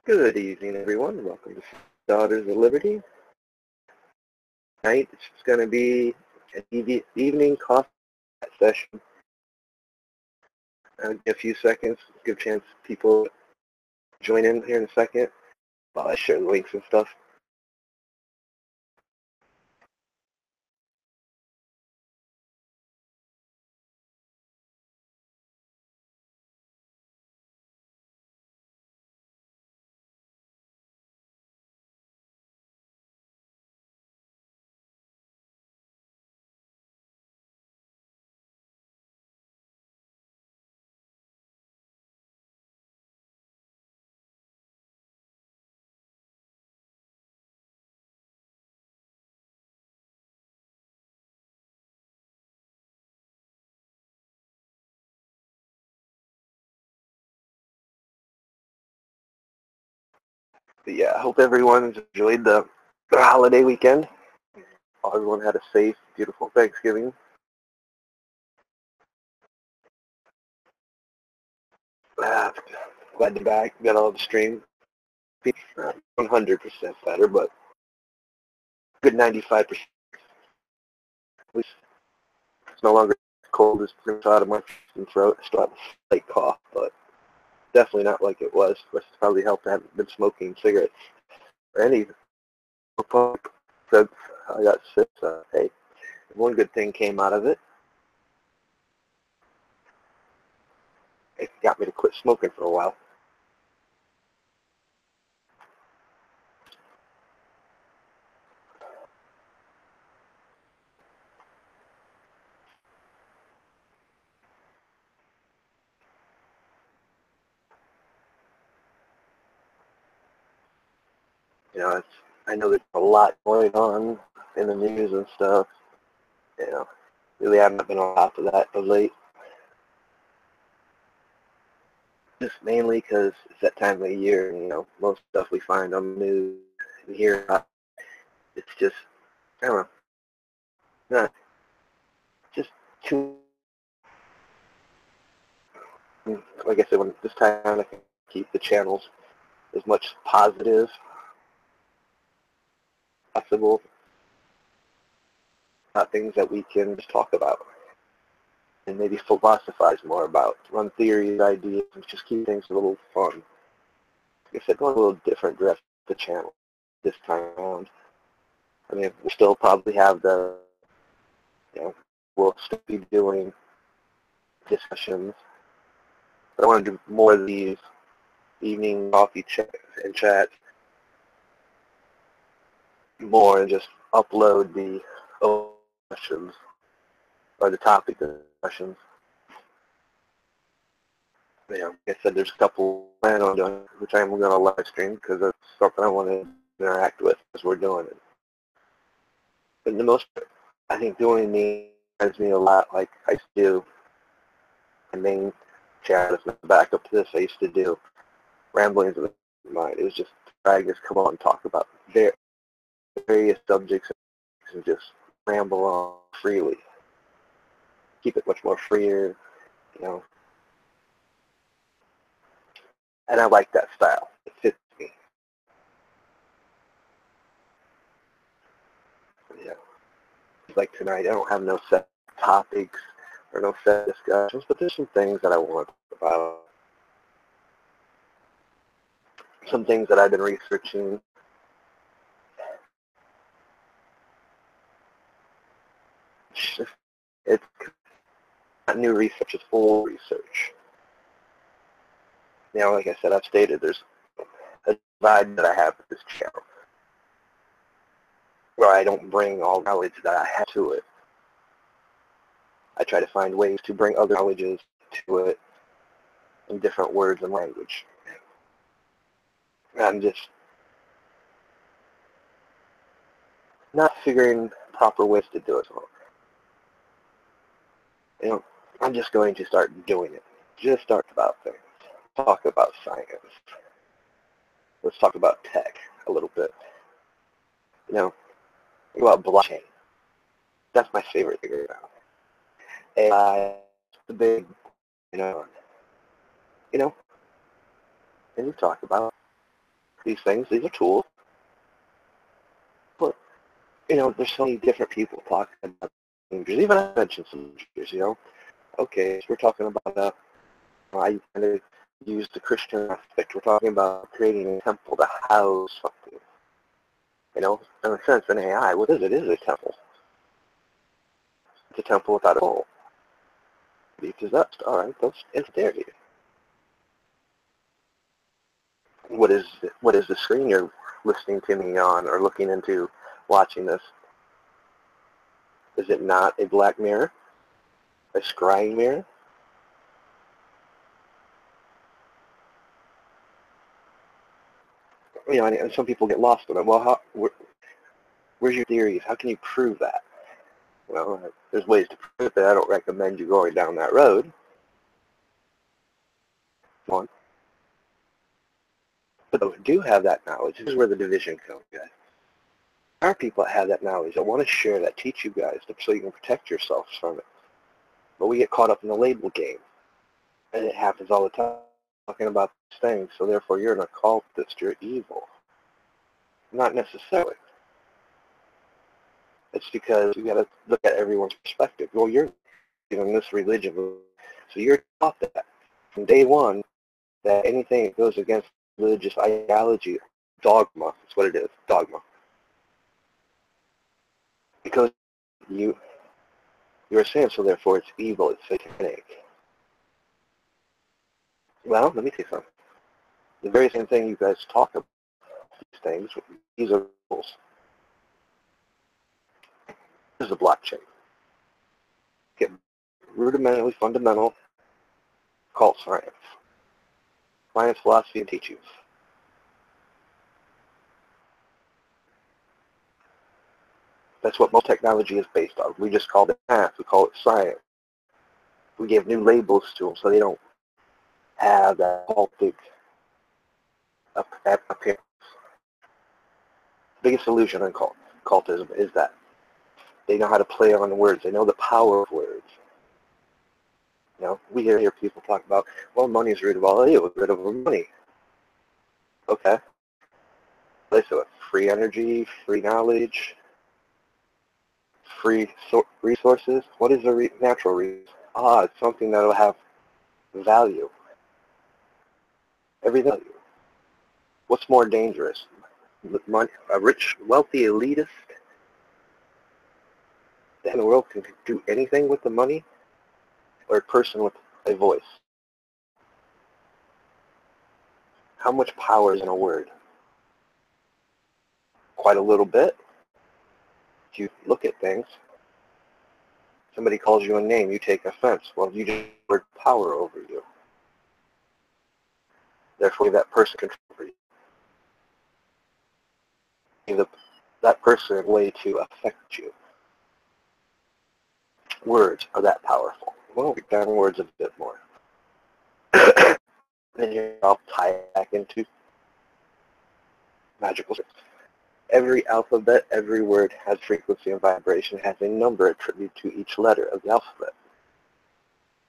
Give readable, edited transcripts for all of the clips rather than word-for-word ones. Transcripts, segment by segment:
Good evening, everyone. Welcome to Daughters of Liberty. Tonight it's going to be an evening coffee session. I'll give a few seconds, give a chance people to join in here in a second while I share the links and stuff. But yeah, I hope everyone's enjoyed the holiday weekend. Everyone had a safe, beautiful Thanksgiving. Glad to be back. Got all the stream. 100% better, but good 95%. At least it's no longer cold as pretty out of my throat. I still have a slight cough, but definitely not like it was. Which probably helped. I haven't been smoking cigarettes or any pump since I got sick. So hey, one good thing came out of it. It got me to quit smoking for a while. You know, I know there's a lot going on in the news and stuff. You know, really haven't been on top of that of late. Just mainly because it's that time of the year. You know, most stuff we find on the news and hear about, it's just, I don't know, not just too. Like I said, when this time I can keep the channels as much positive as possible, things that we can just talk about and maybe philosophize more about, run theories, ideas, and just keep things a little fun. Like I said, going a little different direction with the channel this time around. I mean, we'll still probably have we'll still be doing discussions, but I want to do more of these evening coffee chats more and just upload the questions or the topic discussions. You know, like I said, there's a couple I plan on doing, which I'm going to live stream because that's something I want to interact with as we're doing it. But the most, I think doing these reminds me a lot like I used to do my main chat as my backup to this. I used to do ramblings of the mind. It was just I just come on and talk about various subjects and just ramble on freely. Keep it much more freer, you know. And I like that style. It fits me. Yeah. Like tonight, I don't have no set topics or no set discussions, but there's some things that I want to talk about. Some things that I've been researching. It's not new research, it's old research. You know, like I said, I've stated there's a divide that I have with this channel where I don't bring all knowledge that I have to it. I try to find ways to bring other knowledges to it in different words and language. I'm just not figuring proper ways to do it. So, you know, I'm just going to start doing it. Just talk about things. Talk about science. Let's talk about tech a little bit. You know, think about blockchain. That's my favorite thing right now. AI, the big, you know, and you talk about these things. These are tools. But, there's so many different people talking about dangers. Even I mentioned some dangers, Okay, so we're talking about, I kind of use the Christian aspect. We're talking about creating a temple to house something. In a sense, in AI, what is it? It is a temple. It's a temple without a soul. Be possessed. All right, it's there. What is the screen you're listening to me on or looking into watching this? Is it not a black mirror? A scrying mirror? And some people get lost in it. Well, where's your theories? How can you prove that? Well, there's ways to prove it, but I don't recommend you going down that road. One. But those who do have that knowledge, this is where the division comes, guys. There are people that have that knowledge that want to share that, teach you guys so you can protect yourselves from it. But we get caught up in the label game. And it happens all the time, talking about these things, so therefore you're an occultist, you're evil. Not necessarily. It's because you got to look at everyone's perspective. Well, you're in this religion, so you're taught that from day one that anything that goes against religious ideology, dogma, that's what it is, dogma. Because you're saying, so therefore it's evil, it's satanic. Well, let me tell you something. The very same thing you guys talk about, these things, these are rules. This is a blockchain. Get rudimentarily fundamental cult science. Science, philosophy, and teachings. That's what most technology is based on. We just call it math. We call it science. We give new labels to them so they don't have that cultic appearance. The biggest illusion in cultism is that they know how to play on the words. They know the power of words. We hear people talk about, well, money is the root of all evil. Rid of money. Okay. So free energy, free knowledge, free resources. What is a natural resource? It's something that will have value. Everything. Value. What's more dangerous? A rich, wealthy elitist that in the world can do anything with the money, or a person with a voice? How much power is in a word? Quite a little bit. If you look at things, somebody calls you a name, you take offense. Well, you just word power over you. Therefore, that person control over you. Give that person a way to affect you. Words are that powerful. We'll break down words a bit more. Then I'll tie it back into magical words. Every alphabet, every word has frequency and vibration, has a number attributed to each letter of the alphabet.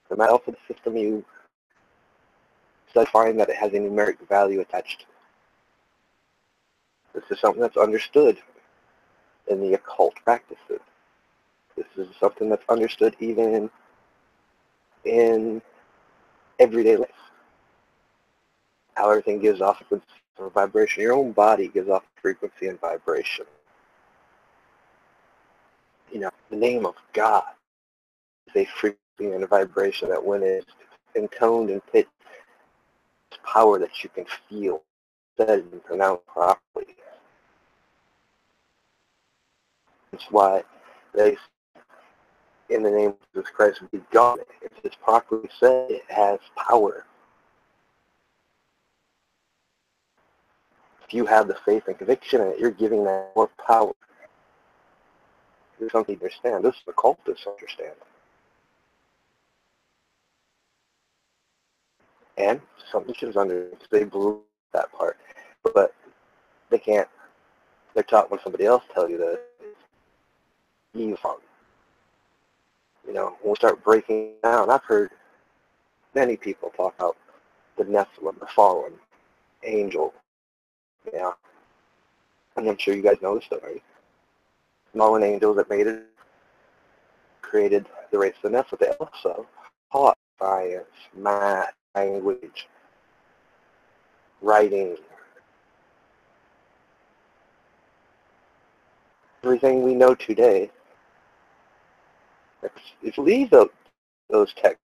The alphabet system, you find that it has a numeric value attached. This is something that's understood in the occult practices. This is something that's understood even in everyday life. How everything gives off frequency and vibration. Your own body gives off frequency and vibration. The name of God is a frequency and a vibration that when it's intoned and pitched, it's power that you can feel, said and pronounced properly. That's why they, in the name of Jesus Christ, be God. If it's properly said, it has power. If you have the faith and conviction in it, you're giving that more power. This is something to understand. This is the cultists understand. And some Christians understand. They believe that part. But they can't. They're taught when somebody else tells you that you fun. When we start breaking down, I've heard many people talk about the Nephilim, the fallen angel, Yeah. And I'm sure you guys know the story. Fallen angels that made it created the race of the nest, but they also taught science, math, language, writing, everything we know today. If you leave those texts,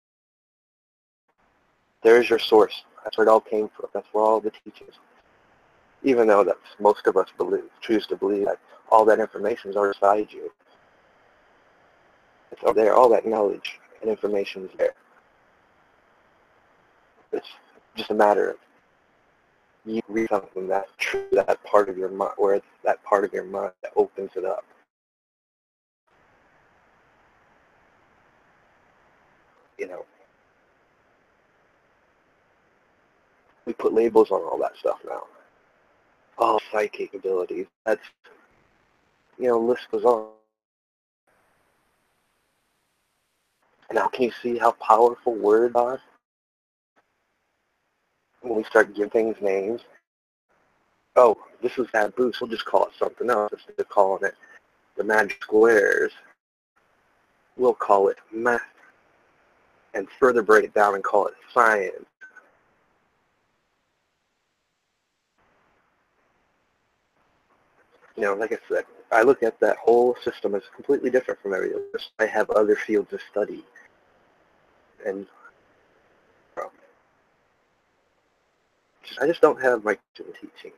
there's your source. That's where it all came from. That's where all the teachings, even though that's most of us choose to believe that all that information is already inside you. It's all there. All that knowledge and information is there. It's just a matter of you read something that's true, that part of your mind, where it's that part of your mind that opens it up. You know, we put labels on all that stuff now. Oh, psychic abilities. That's, list goes on. Now, can you see how powerful words are when we start giving things names? Oh, this is taboo, so we'll just call it something else instead of calling it the magic squares. We'll call it math, and further break it down and call it science. Like I said, I look at that whole system as completely different from everything else. I have other fields of study, and I just don't have my teaching.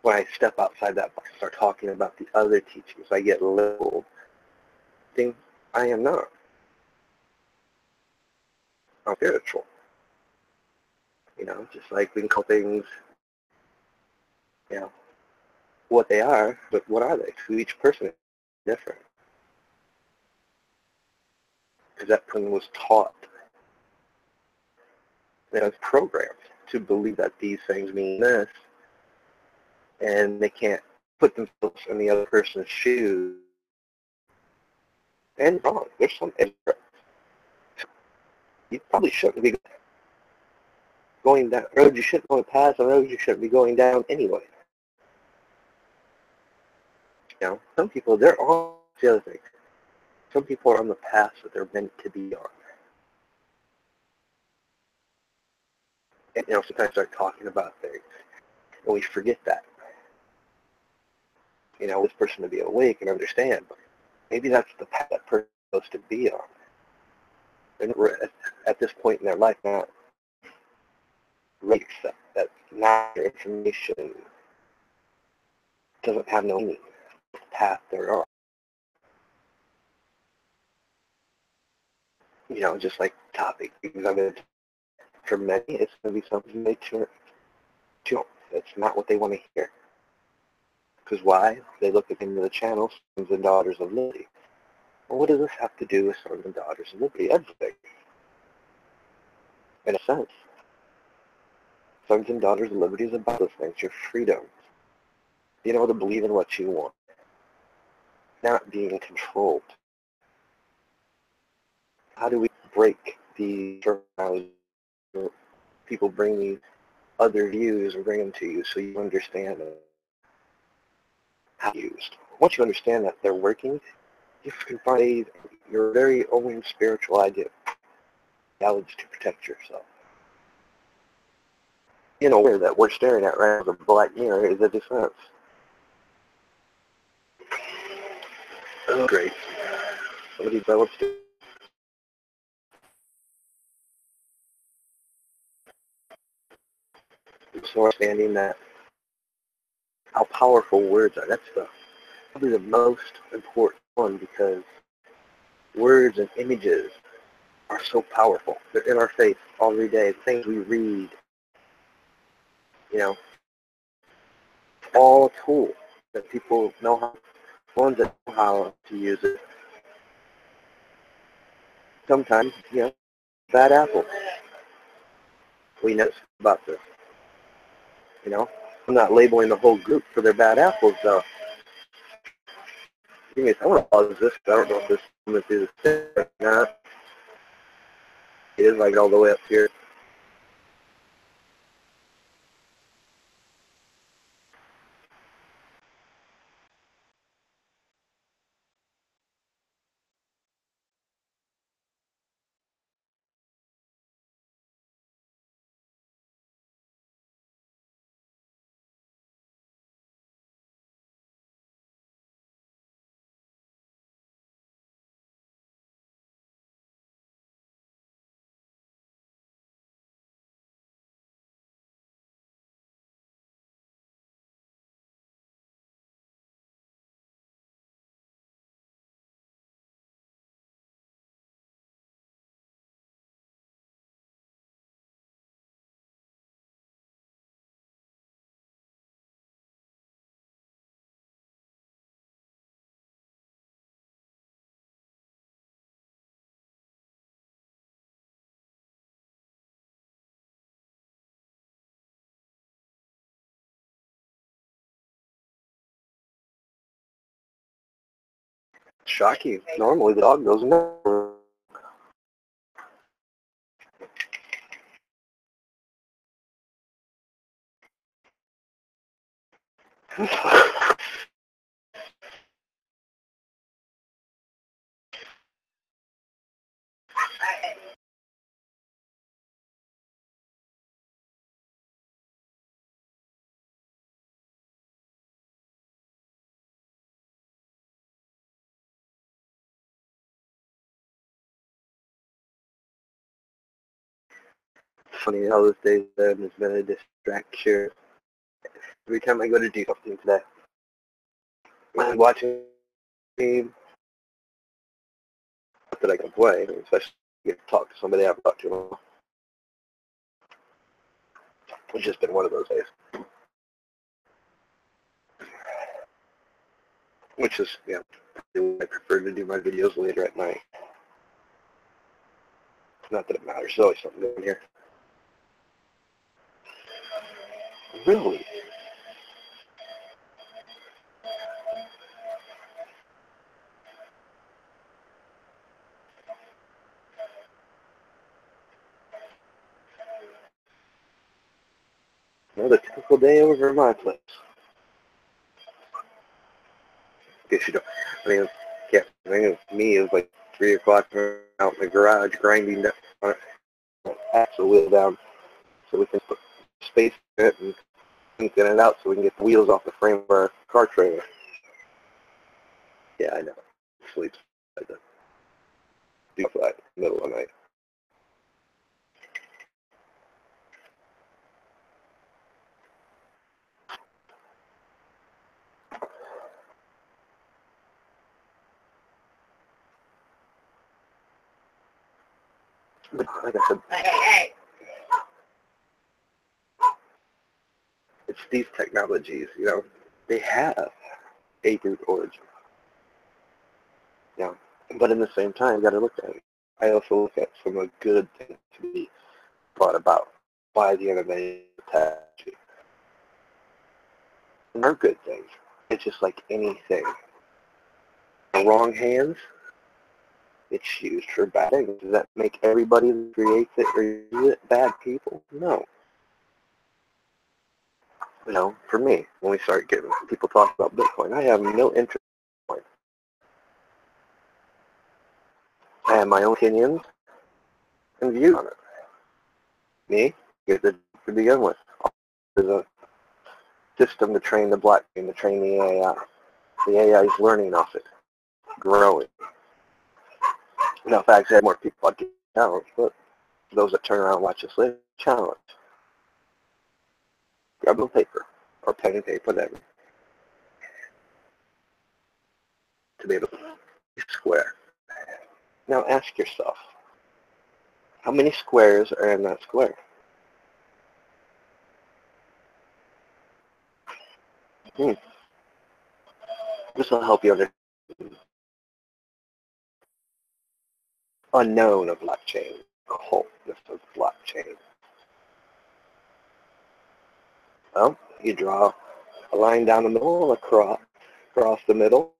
When I step outside that box and start talking about the other teachings, I get labeled. I am not. I'm spiritual. Just like we can call things, what they are, but what are they? To each person, it's different. Because that person was taught, was programmed to believe that these things mean this, and they can't put themselves in the other person's shoes. And wrong. There's some error. You probably shouldn't be going down roads you shouldn't want to pass, and roads you shouldn't be going down anyway. Some people, they're on the other thing. Some people are on the path that they're meant to be on. And, sometimes start talking about things, and we forget that. This person to be awake and understand, but maybe that's the path that person is supposed to be on. And we're at this point in their life not ready to accept that not their information doesn't have no meaning. The path they're on. Just like topic, because I mean, for many, it's going to be something they tune. It's not what they want to hear. Because why? They look at the end of the channel, Sons and Daughters of Liberty. Well, what does this have to do with Sons and Daughters of Liberty? Everything. In a sense. Sons and Daughters of Liberty is about those things, your freedom. Being able to believe in what you want. Not being controlled. How do we break the terminology? People bring these other views and bring them to you so you understand them. How used. Once you understand that they're working, you can find your very own spiritual idea to protect yourself. Where that we're staring at right now, the black mirror, is a defense. Oh, great. Somebody develops it. So understanding that how powerful words are, that's probably the most important one, because words and images are so powerful. They're in our face every day. Things we read, all tools that people know how, ones that know how to use it. Sometimes, bad apples. We know about this. I'm not labeling the whole group for their bad apples, though. I want to pause this. I don't know if this is going to do the thing or not. It is like all the way up here. shocking. Normally the dog goes no. Funny how this day has been a distraction. Every time I go to do something today, I'm watching a game that I can play, especially get to talk to somebody I've talked to. It's just been one of those days. Which is, yeah, I prefer to do my videos later at night. Not that it matters. There's always something going here. Really? Another typical day over at my place. Guess you don't. I mean, yeah, I mean, me, it was like 3 o'clock out in the garage grinding down, axle wheel down so we can put space in it and thin it out so we can get the wheels off the frame of our car trailer. Yeah, I know. Sleeps at the do that in the middle of the night. But like I said, it's these technologies, you know, they have a root origin. Yeah. But in the same time, you got to look at it. I also look at some of the good things to be thought about by the innovative technology. And they're good things. It's just like anything. In the wrong hands, it's used for bad things. Does that make everybody that creates it or uses it bad people? No. You know, for me, when we start getting people talk about Bitcoin, I have no interest in Bitcoin. I have my own opinions and views on it. Me, get it to begin with. There's a system to train the blockchain, to train the AI. The AI is learning off it, growing. Now, if I actually had more people, I'd get challenged, but those that turn around and watch this later, challenge. Grab a paper, or pen and paper, whatever, to be able to square. Now ask yourself, how many squares are in that square? This will help you understand unknown of blockchain, the wholeness of blockchain. Well, you draw a line down the middle, across the middle.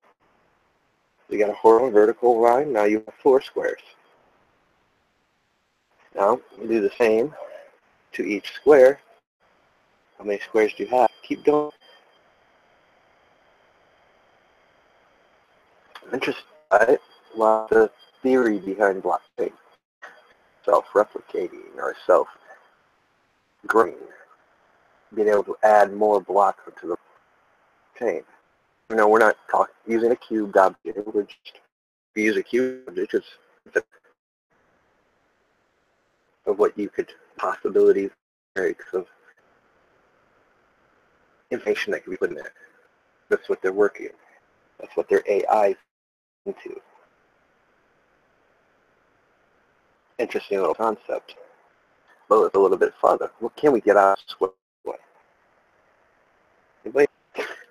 You got a horizontal, vertical line. Now you have 4 squares. Now you do the same to each square. How many squares do you have? Keep going. Interesting, right? Lots of theory behind blockchain. Self-replicating or self-growing. Being able to add more blocks into the chain. You know, we're not using a cubed object. We're just, if you use a cubed object, it's of what you could possibilities of information that could be put in there. That's what they're working. That's what their AI is into. Interesting little concept. Well, it's a little bit farther. What can we get out of a square? Anybody?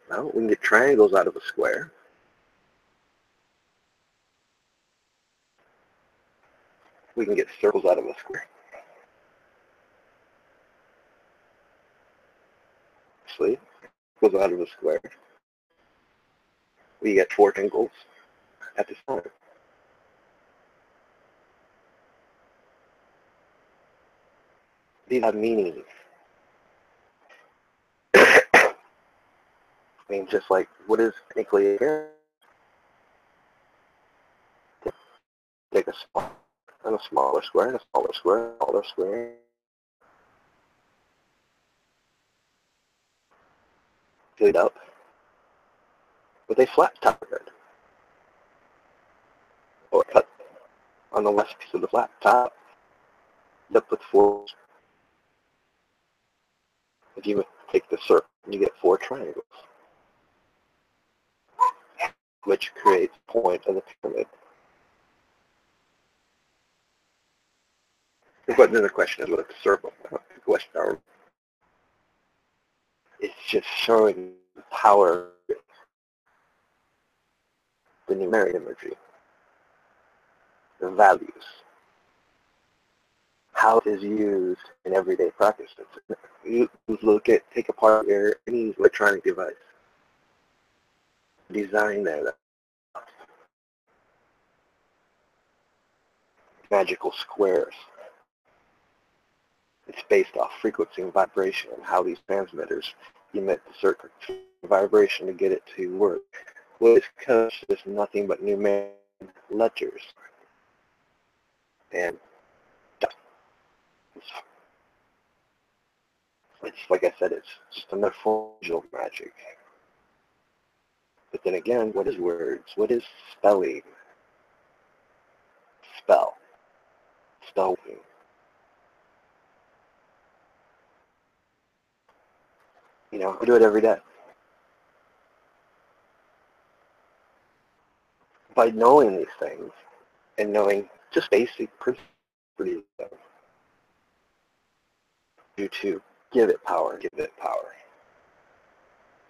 Well, we can get triangles out of a square. We can get circles out of a square. Goes out of a square. We get 4 angles at this time. These have meanings. I mean, just like, what is technically a take a small and a smaller square and a smaller square and a smaller square. Fill it up with a flat top grid, or cut on the left piece of the flat top, up with 4. If you take the circle, you get 4 triangles, which creates the point of the pyramid. But then the question is, what is the circle? The question it's just showing the power of the numeric imagery, the values, how it is used in everyday practice. You take apart any electronic device, design that magical squares. It's based off frequency and vibration and how these transmitters emit the certain vibration to get it to work. Well, it's because there's nothing but numeric letters. And it's like I said, it's just another form of magic. But then again, what is words? What is spelling? Spelling. You know, I do it every day. By knowing these things and knowing just basic principles, you to give it power.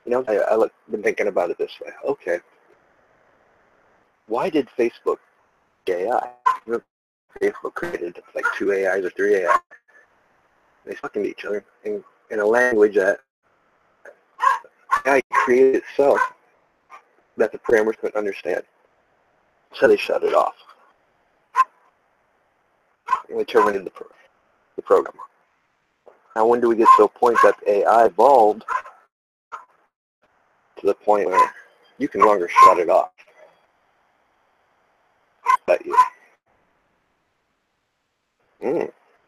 You know, I've been thinking about it this way. Okay, why did Facebook AI? Facebook created like 2 AIs or 3 AIs. They talking to each other in a language that AI created itself that the programmers couldn't understand. So they shut it off. And they terminated the program. Now when do we get to a point that AI evolved to the point where you can no longer shut it off? But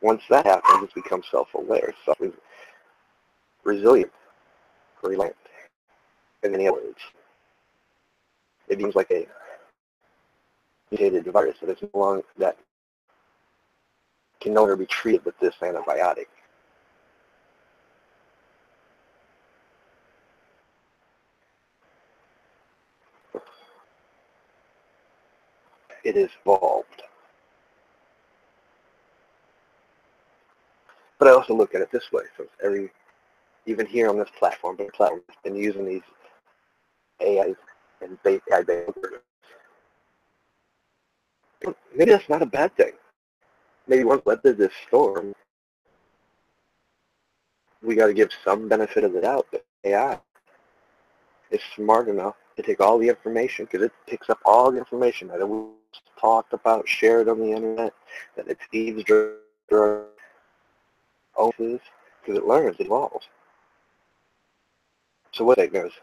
once that happens, it becomes self-aware, self-resilient, reliant. In many words, it becomes like a mutated virus that can no longer be treated with this antibiotic. It is evolved. But I also look at it this way. So even here on this platform, has been using these AIs and AI-based algorithms. Maybe that's not a bad thing. Maybe once we weather this storm, we got to give some benefit of the doubt that AI is smart enough to take all the information, because it picks up all the information that it was talked about, shared on the internet, that it's eavesdropping, because it learns, it evolves. So what it goes,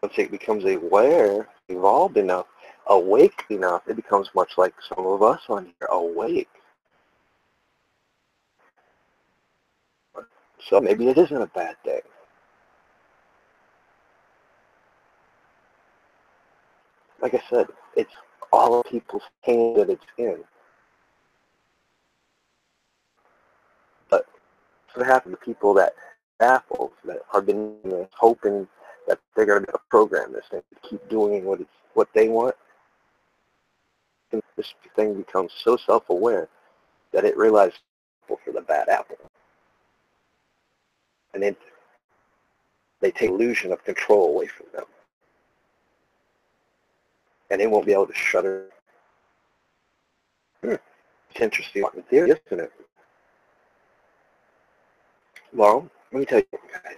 once it becomes aware, evolved enough, awake enough, it becomes much like some of us on here, awake. So maybe it isn't a bad thing. Like I said, it's all people's hands that it's in. But what happened to people that baffled, that have been hoping that they're going to program this thing to keep doing what they want? And this thing becomes so self-aware that it realizes for the bad apple. And then they take illusion of control away from them. And they won't be able to shut it. It's interesting theory, isn't it? Well, let me tell you, guys.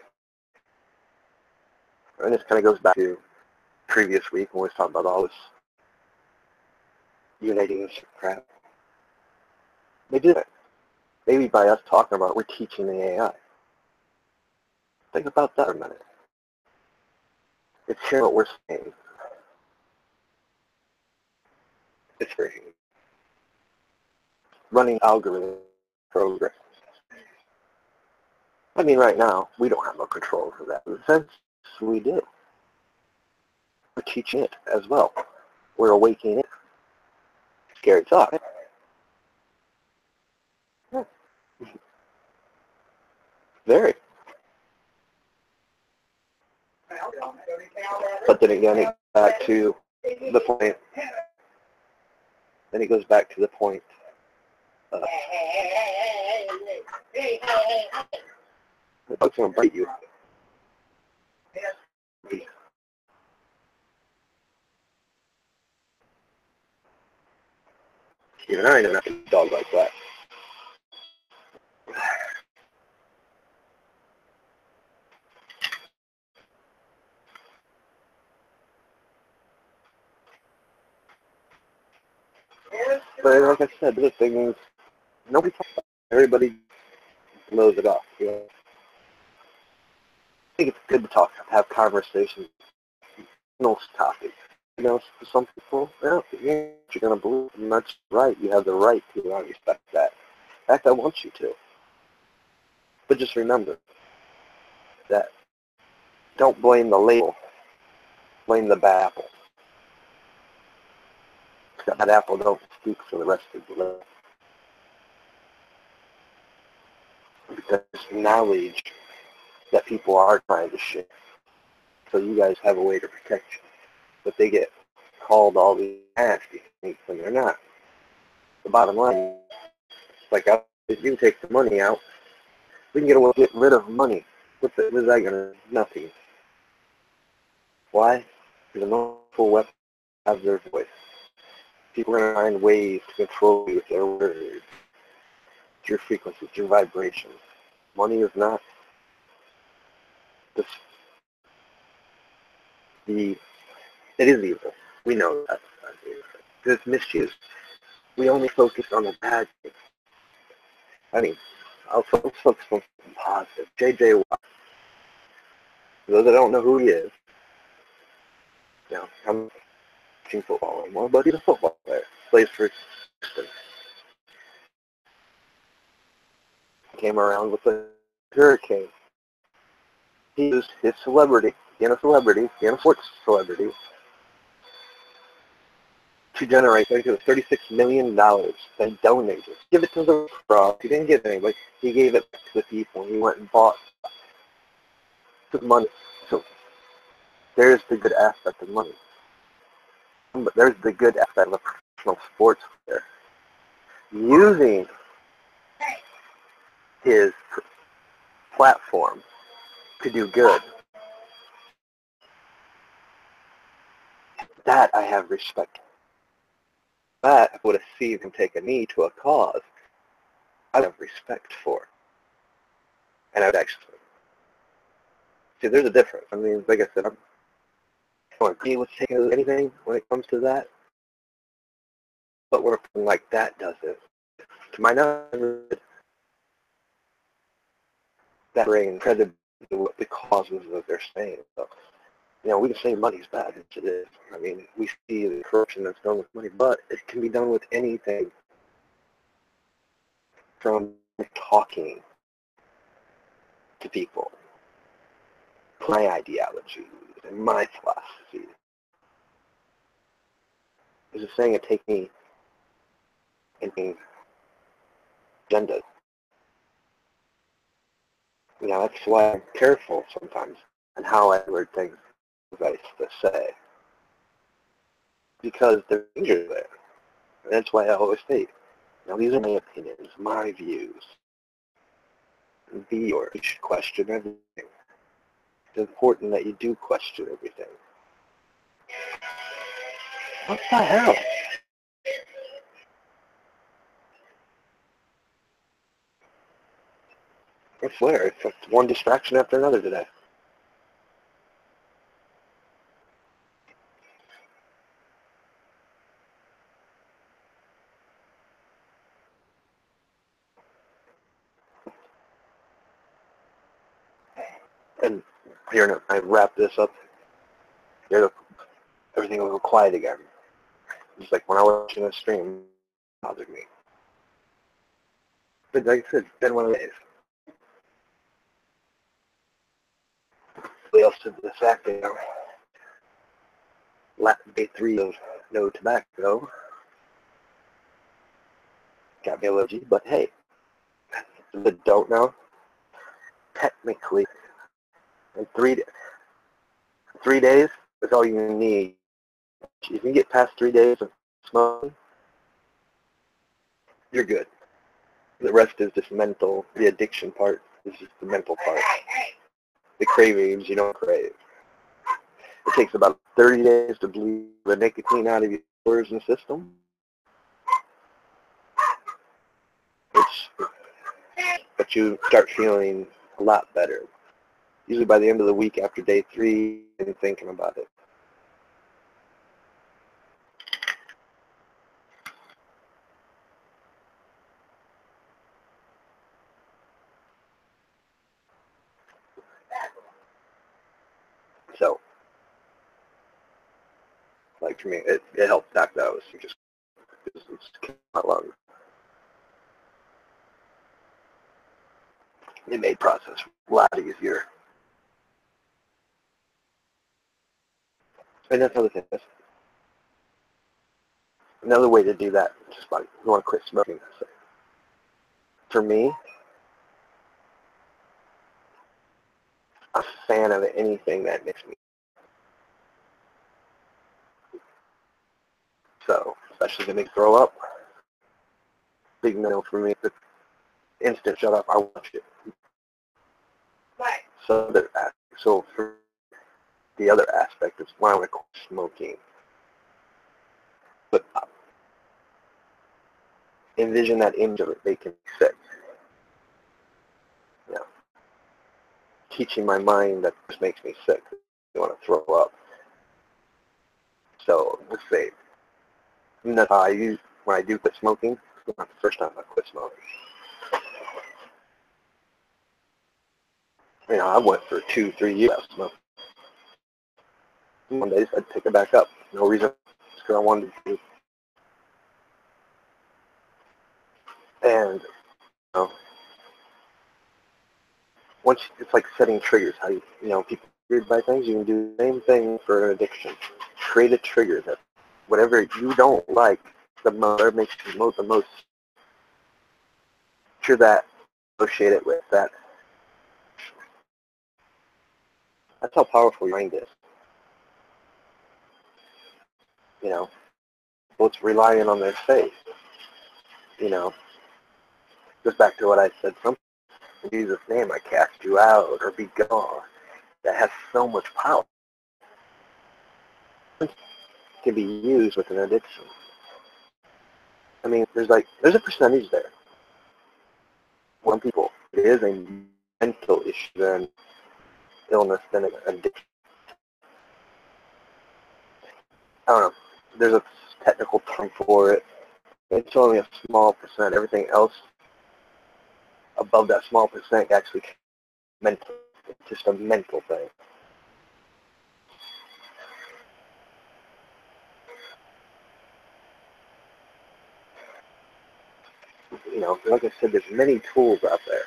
and this kind of goes back to previous week when we was talking about all this uniting and crap. They did it. Maybe by us talking about it, we're teaching the AI. Think about that for a minute. It's hearing what we're saying. It's hearing. Running algorithm programs. I mean, right now, we don't have no control over that. In a sense, we do. We're teaching it as well. We're awakening it. Scary thought. Yeah. Very. But then again, it goes back to the point. Then it goes back to the point. It's going to bite you. Even I ain't a dog like that. But like I said, the thing is, nobody talks about it. Everybody blows it off. You know? I think it's good to talk, have conversations, no topics. You know, for some people, yeah, you're going to believe, and that's right. You have the right to. I respect that. In fact, I want you to. But just remember that don't blame the label. Blame the bad apple. That apple don't speak for the rest of the list. Because knowledge that people are trying to share. So you guys have a way to protect you. But they get called all these nasty things when they're not. The bottom line is, like, if you can take the money out, we can get rid of money. What is that going to do? Nothing. Why? Because a full weapon has their voice. People are going to find ways to control you with their words, your frequencies, your vibrations. Money is not it is evil. We know that. It's misuse. We only focus on the bad things. I mean, I'll focus on something positive. J.J. Watt. For those that don't know who he is, you know, I'm watching football anymore, but he's a football player. Plays for Houston. Came around with a hurricane. He used his celebrity, being a sports celebrity, to generate, I think it was $36 million and donated. Give it to the crowd. He didn't give it anybody. He gave it to the people. He went and bought the money. So there's the good aspect of money. But there's the good aspect of a professional sports player. Using his platform to do good. That I have respect for. That I would have seen him take a knee to a cause I have respect for. And I would actually see there's a difference. I mean, like I said, I don't agree with taking anything when it comes to that. But when something like that does it, to my knowledge, that bring credibility to what the causes of their saying. So, you know, we can say money's bad, which it is. I mean, we see the corruption that's done with money, but it can be done with anything from talking to people, my ideology, and my philosophy. There's a saying, it takes me in agenda. You know, that's why I'm careful sometimes on how I word things I say. Because there's danger there. And that's why I always say, now these are my opinions, my views. Be yours. You should question everything. It's important that you do question everything. What the hell? I swear, it's just one distraction after another today. Here, I wrap this up. Here, everything will go quiet again. Just like when I was watching a stream, it bothered me. But like I said, it's been one of the days. What else to the fact that day 3 of no tobacco got me allergy, but hey, the don't know, technically, in 3 days is all you need. If you can get past 3 days of smoking, you're good. The rest is just mental. The addiction part is just the mental part. The cravings you don't crave. It takes about 30 days to bleed the nicotine out of your pores and system. But you start feeling a lot better. Usually by the end of the week after day 3 and thinking about it. So, like for me, it helped knock those. It's a lot longer. It made process a lot easier. And that's another thing. Another way to do that, just like you want to quit smoking. For me, I'm a fan of anything that makes me. So, especially to make me throw up. Big no for me. The instant shut up, I watch it. So for the other aspect is when I would quit smoking. But envision that image of it making me sick. You know, teaching my mind that this makes me sick. You want to throw up. So let's say, and that's how I use when I do quit smoking. It's not the first time I quit smoking. You know, I went for 2-3 years without smoking. One day I'd pick it back up. No reason. Just because I wanted to. And, you know, once it's like setting triggers. How you know, people triggered by things. You can do the same thing for an addiction. Create a trigger that whatever you don't like the most, or makes you the most, sure that associate it with that. That's how powerful your mind is. You know, it's relying on their faith. You know, goes back to what I said. Some in Jesus' name I cast you out or be gone. That has so much power. It can be used with an addiction. I mean, there's a percentage there. One people, it is a mental issue than illness than an addiction. I don't know. There's a technical term for it. It's only a small percent. Everything else above that small percent actually mental. It's just a mental thing. You know, like I said, there's many tools out there.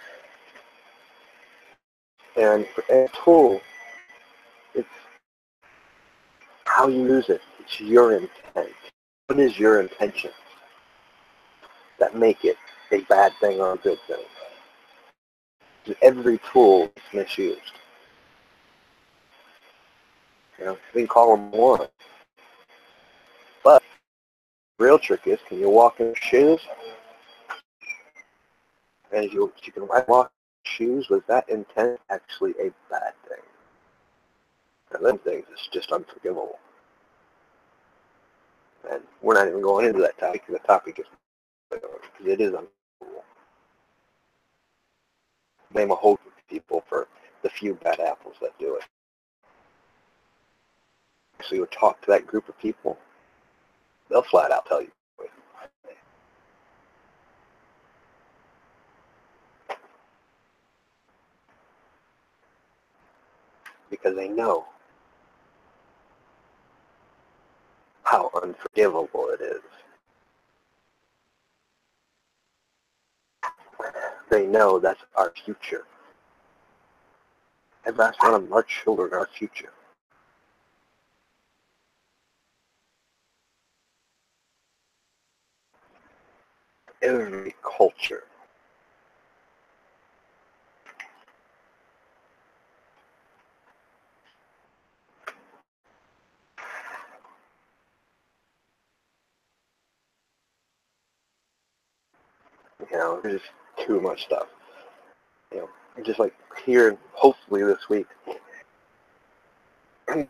And for a tool, it's how you use it. It's your intent. What is your intention that make it a bad thing or a good thing? Every tool is misused. You know, we can call them one. But the real trick is, can you walk in shoes? And you can walk in shoes with that intent actually a bad thing. And them things is just unforgivable. And we're not even going into that topic, because the topic is, because it is unforgivable. Blame a whole group of people for the few bad apples that do it. So you talk to that group of people, they'll flat out tell you. because they know how unforgivable it is. They know that's our future. And that's one of our children, our future. Every culture there's just too much stuff. Just like here, hopefully this week, a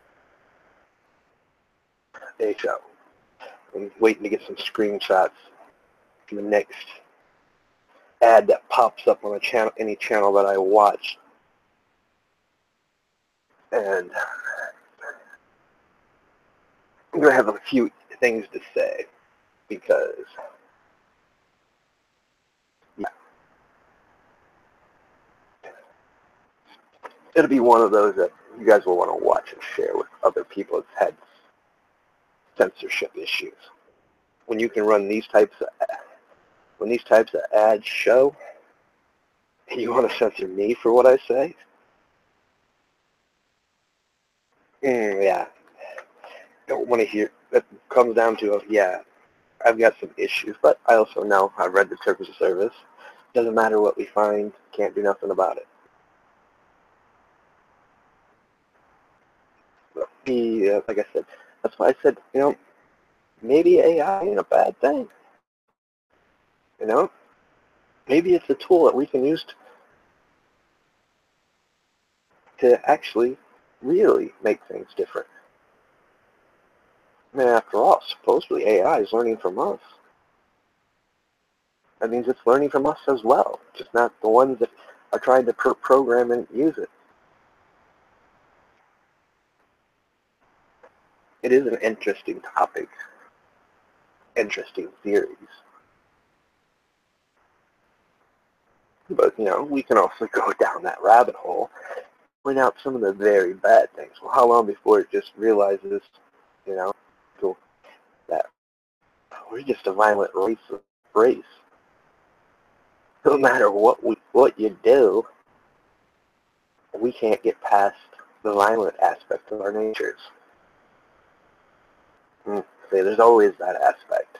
show. I'm waiting to get some screenshots from the next ad that pops up on a channel, any channel that I watch. And I'm going to have a few things to say because, yeah, it'll be one of those that you guys will want to watch and share with other people that's had censorship issues. When you can run these types of ads show, and you want to censor me for what I say? Yeah. Don't want to hear. That comes down to, yeah, I've got some issues, but I also know I've read the terms of service. Doesn't matter what we find, can't do nothing about it. But like I said, that's why I said, maybe AI ain't a bad thing. Maybe it's a tool that we can use to actually really make things different. I mean, after all, supposedly AI is learning from us. That means it's learning from us as well, just not the ones that are trying to program and use it. It is an interesting topic, interesting theories. But, we can also go down that rabbit hole, point out some of the very bad things. Well, how long before it just realizes, that we're just a violent race. No matter what you do, we can't get past the violent aspect of our natures. See, there's always that aspect.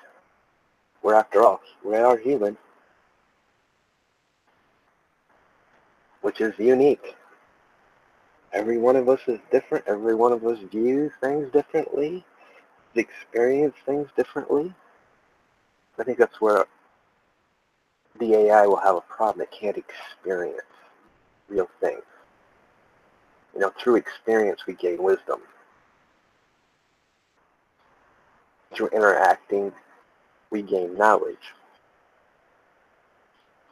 We're, after all, we are human, which is unique. Every one of us is different. Every one of us views things differently, experience things differently. I think that's where the AI will have a problem. It can't experience real things. Through experience we gain wisdom. Through interacting we gain knowledge.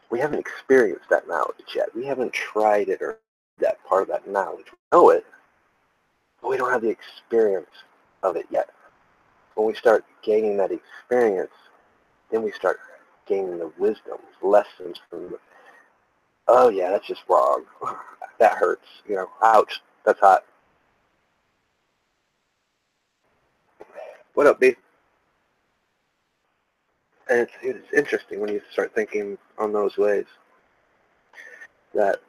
We haven't experienced that knowledge yet. We haven't tried it or that part of that knowledge. We know it, but we don't have the experience of it yet. When we start gaining that experience, then we start gaining the wisdom, lessons from oh yeah, that's just wrong. That hurts. Ouch, that's hot. What up, B? And it's interesting when you start thinking on those ways that,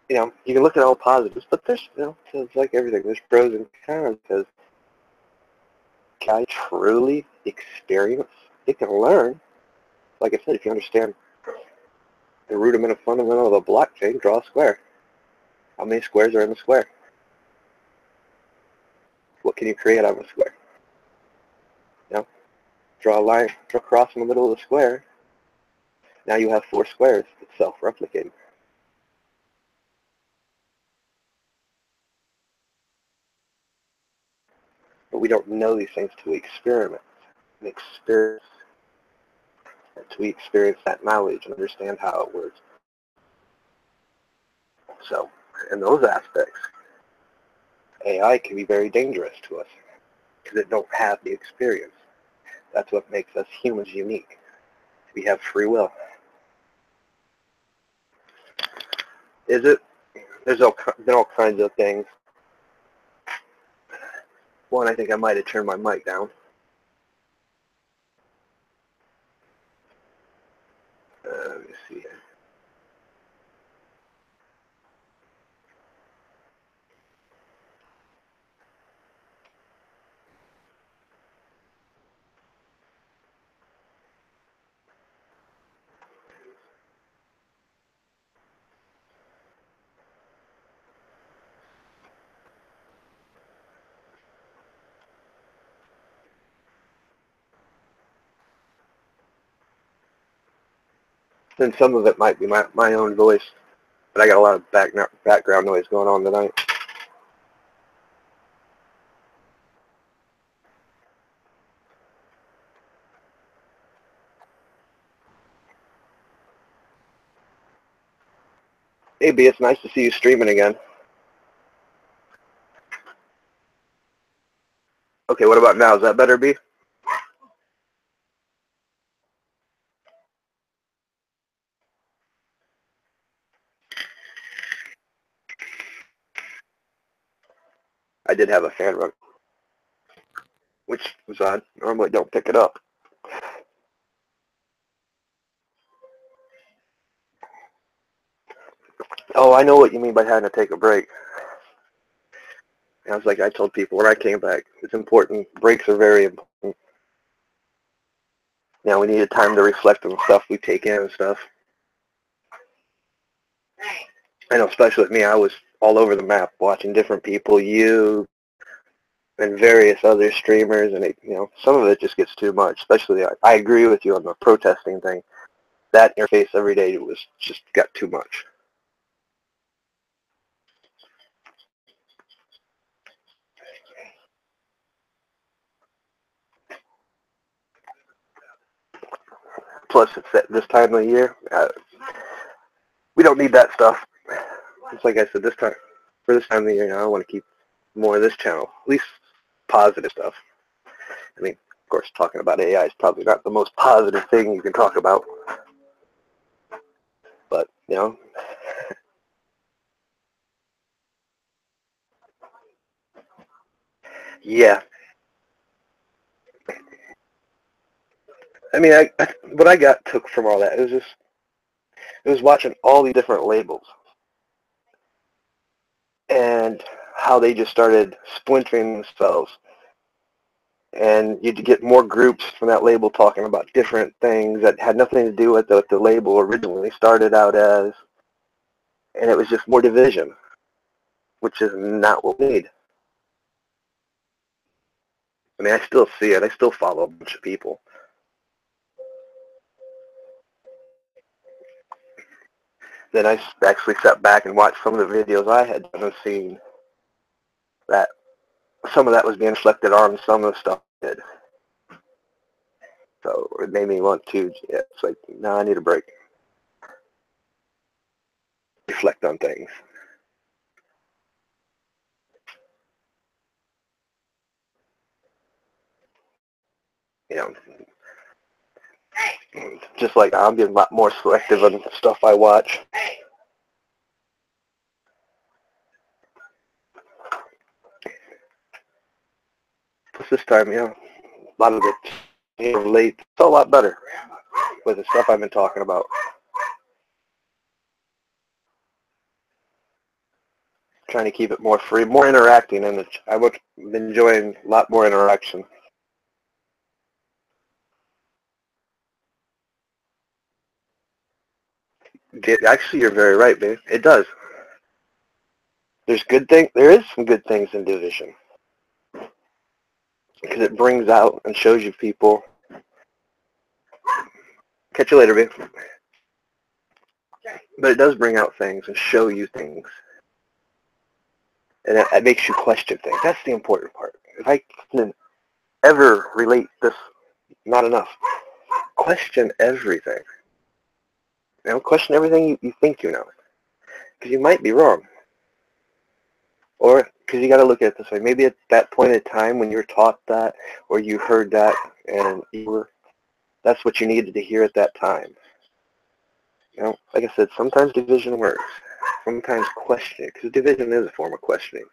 you can look at all positives, but there's, it's like everything. There's pros and cons because can I truly experience? It can learn. Like I said, if you understand the rudiment of fundamental of a blockchain, draw a square. How many squares are in the square? What can you create out of a square? Draw a line, draw a cross in the middle of the square. Now you have 4 squares. It's self-replicating. But we don't know these things till we experiment. And until we experience that knowledge and understand how it works. So, in those aspects, AI can be very dangerous to us because it don't have the experience. That's what makes us humans unique. We have free will. Is it? There's been all kinds of things. One, I think I might have turned my mic down. Let me see here. And some of it might be my own voice, but I got a lot of background noise going on tonight. Hey, B, it's nice to see you streaming again. Okay, what about now? Is that better, B? I did have a fan run, which was odd. Normally don't pick it up. Oh, I know what you mean by having to take a break. I was like, I told people when I came back, it's important. Breaks are very important. You know, we needed time to reflect on stuff we take in and stuff. I know, especially with me, I was all over the map watching different people, you and various other streamers, and it, you know, some of it just gets too much. Especially, I agree with you on the protesting thing. That interface every day was just got too much. Plus, it's at this time of the year. We don't need that stuff. It's like I said, for this time of the year, I want to keep more of this channel, at least positive stuff. I mean, of course, talking about AI is probably not the most positive thing you can talk about, but, you know, yeah. I mean, what I took from all that, it was watching all these different labels and how they just started splintering themselves. And you'd get more groups from that label talking about different things that had nothing to do with what the label originally started out as. And it was just more division, which is not what we need. I mean, I still see it. I still follow a bunch of people. Then I actually sat back and watched some of the videos I had done and seen that some of that was being reflected on some of the stuff I did. So it made me want to, yeah, it's like, no, I need a break. Reflect on things. You know, just like I'm getting a lot more selective on stuff I watch. Plus this time, you know, a lot of it relates. It's a lot better with the stuff I've been talking about. Trying to keep it more free, more interacting, and I've been enjoying a lot more interaction. Actually, you're very right, babe. It does. There is some good things in division because it brings out and shows you people. Catch you later, babe. But it does bring out things and show you things, and it makes you question things. That's the important part. If I can ever relate this, not enough. Question everything. You know, question everything you think you know, because you might be wrong. Or because you got to look at it this way. Maybe at that point in time when you were taught that, or you heard that, and that's what you needed to hear at that time. You know, like I said, sometimes division works. sometimes question it, because division is a form of questioning.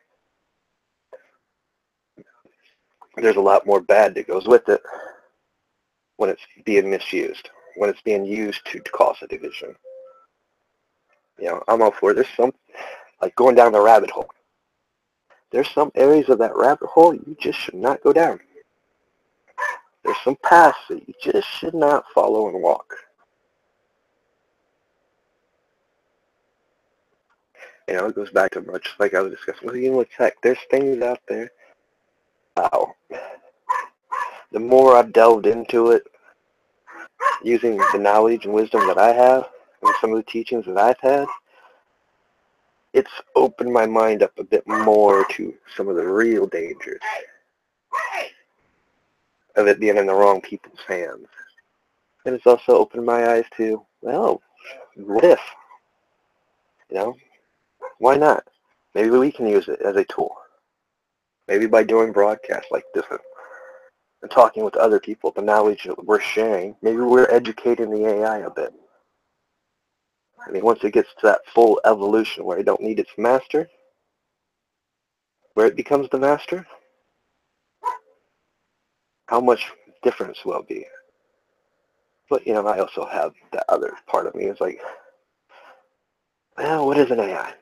There's a lot more bad that goes with it when it's being misused, when it's being used to cause a division. I'm all for it. There's some, like going down the rabbit hole. There's some areas of that rabbit hole you just should not go down. There's some paths that you just should not follow and walk. It goes back to much like I was discussing with tech. There's things out there. Wow. The more I've delved into it, using the knowledge and wisdom that I have, and some of the teachings that I've had, it's opened my mind up a bit more to some of the real dangers of it being in the wrong people's hands. And it's also opened my eyes to, well, what if? Why not? Maybe we can use it as a tool. Maybe by doing broadcasts like this and talking with other people, the knowledge that we're sharing, maybe we're educating the AI a bit. Once it gets to that full evolution where it don't need its master, where it becomes the master, how much difference will be? But, I also have that other part of me. It's like, well, what is an AI?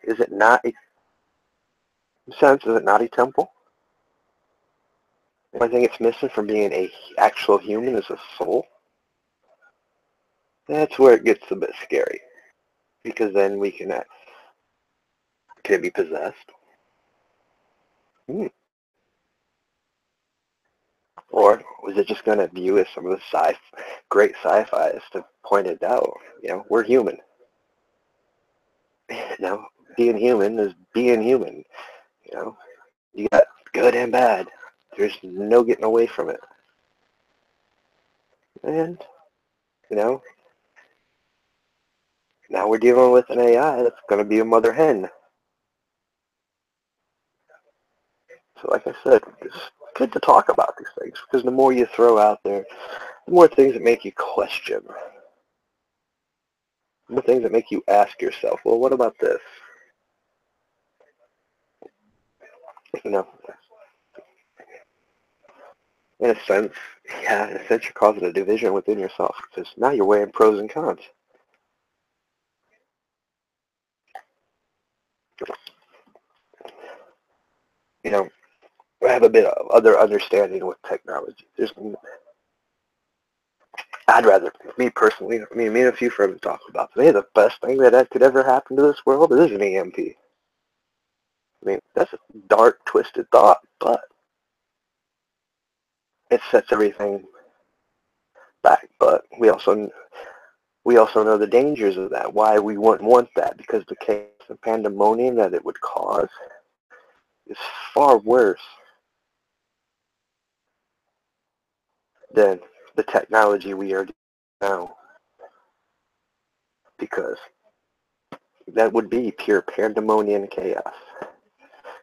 Is it not a sense? Is it not a temple? The only thing it's missing from being an actual human is a soul. That's where it gets a bit scary, because then we can it be possessed? Or was it just going to view as some of the great sci-fi as to pointed out? We're human. Being human is being human. You got good and bad. There's no getting away from it. And, now we're dealing with an AI that's going to be a mother hen. So like I said, it's good to talk about these things, because the more you throw out there, the more things that make you question. The more things that make you ask yourself, well, what about this? In a sense, you're causing a division within yourself, because now you're weighing pros and cons. I have a bit of other understanding with technology. I'd rather, me personally, me and a few friends talk about today, the best thing that could ever happen to this world is an EMP. That's a dark, twisted thought, but it sets everything back. But we also know the dangers of that, why we wouldn't want that, because the chaos and pandemonium that it would cause is far worse than the technology we are now, because that would be pure pandemonium and chaos.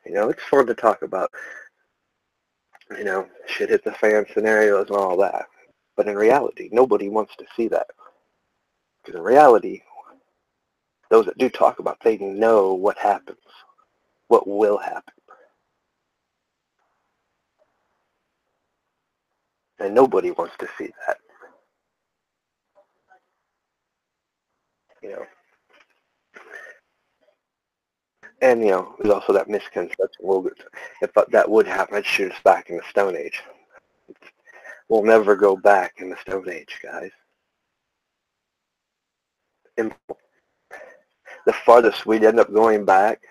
It's fun to talk about, shit hit the fan scenarios and all that. But in reality, nobody wants to see that. Because in reality, those that do talk about, they know what happens, what will happen. And nobody wants to see that. And, there's also that misconception, well, if that would happen, I'd shoot us back in the Stone Age. We'll never go back in the Stone Age, guys. And the farthest we'd end up going back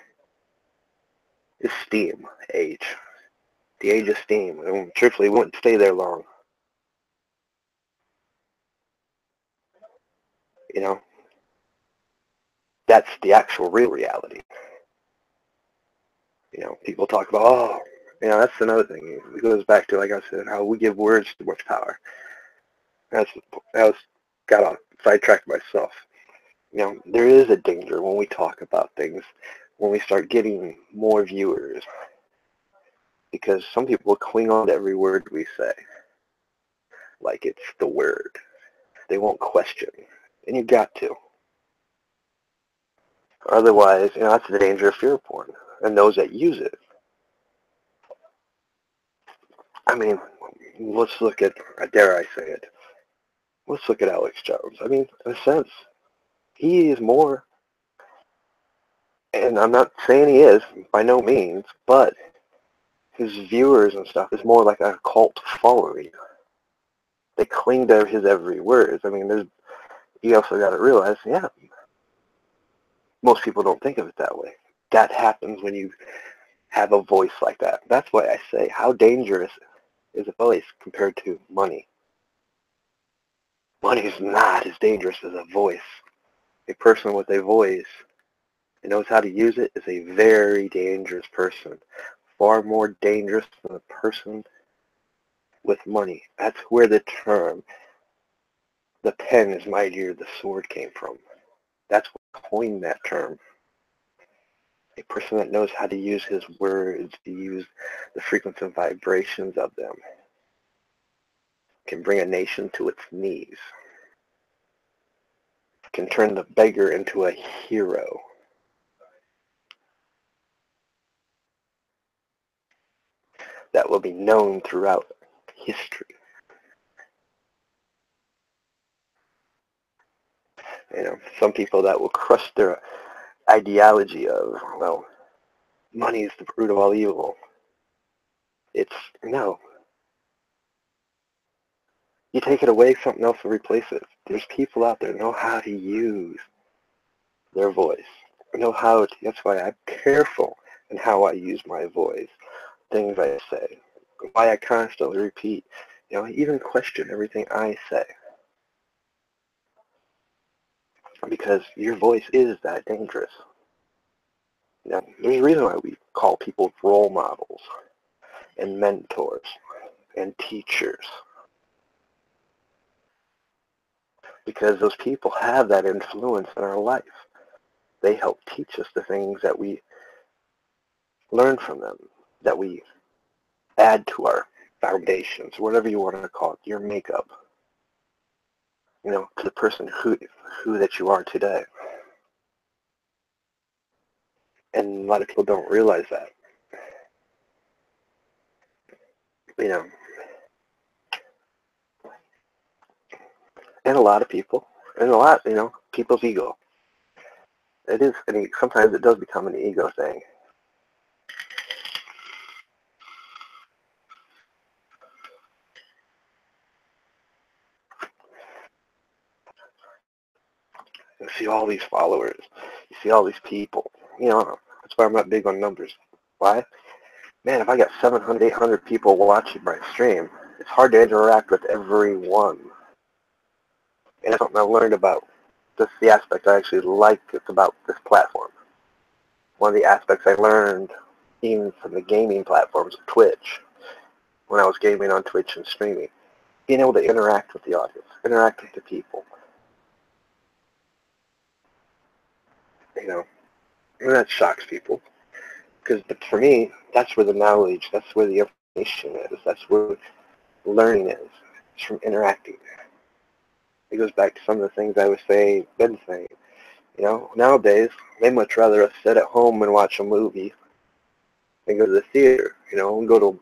is steam age. The age of steam. And truthfully, we wouldn't stay there long. That's the actual real reality. People talk about, that's another thing. It goes back to, like I said, how we give words too much power. I got off sidetracked myself. There is a danger when we talk about things, when we start getting more viewers, because some people cling on to every word we say, like it's the word. They won't question, and you got to. Otherwise, that's the danger of fear porn and those that use it. I mean, let's look at, dare I say it, let's look at Alex Jones. I mean, in a sense, he is more, and I'm not saying he is, by no means, but his viewers and stuff is more like a cult following. They cling to his every word. I mean, you also got to realize, yeah, most people don't think of it that way. That happens when you have a voice like that. That's why I say, how dangerous is a voice compared to money? Money is not as dangerous as a voice. A person with a voice and knows how to use it is a very dangerous person. Far more dangerous than a person with money. That's where the term, the pen is mightier, the sword came from. That's what coined that term. A person that knows how to use his words, to use the frequency and vibrations of them, can bring a nation to its knees, can turn the beggar into a hero. That will be known throughout history. Some people that will crush their ideology of, well, money is the root of all evil. No. You take it away, something else will replace it. There's people out there that know how to use their voice. That's why I'm careful in how I use my voice, things I say, why I constantly repeat, even question everything I say. Because your voice is that dangerous. There's a reason why we call people role models and mentors and teachers. Because those people have that influence in our life. They help teach us the things that we learn from them, that we add to our foundations, whatever you want to call it, your makeup, to the person who that you are today. And a lot of people don't realize that. And a lot of people, people's ego. It is, sometimes it does become an ego thing. You see all these followers. You see all these people. That's why I'm not big on numbers. Why? Man, if I got 700, 800 people watching my stream, it's hard to interact with everyone. And that's something I learned about. That's the aspect I actually like about this platform. One of the aspects I learned even from the gaming platforms of Twitch, when I was gaming on Twitch and streaming, being able to interact with the audience, interact with the people. And that shocks people. But for me, that's where the knowledge, that's where the information is, that's where learning is. It's from interacting. It goes back to some of the things I was been saying. Nowadays, they much rather us sit at home and watch a movie than go to the theater, and go to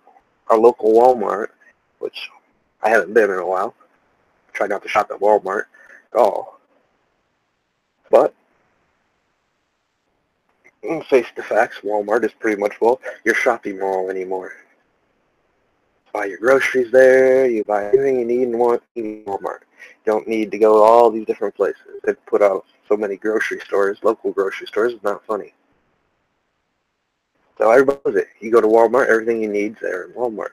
our local Walmart, which I haven't been in a while. I try not to shop at Walmart at all. But, face the facts, Walmart is pretty much, your shopping mall anymore. Buy your groceries there, you buy everything you need and want in Walmart. You don't need to go to all these different places. They put out so many grocery stores, local grocery stores, it's not funny. So everybody knows it. You go to Walmart, everything you need is there in Walmart.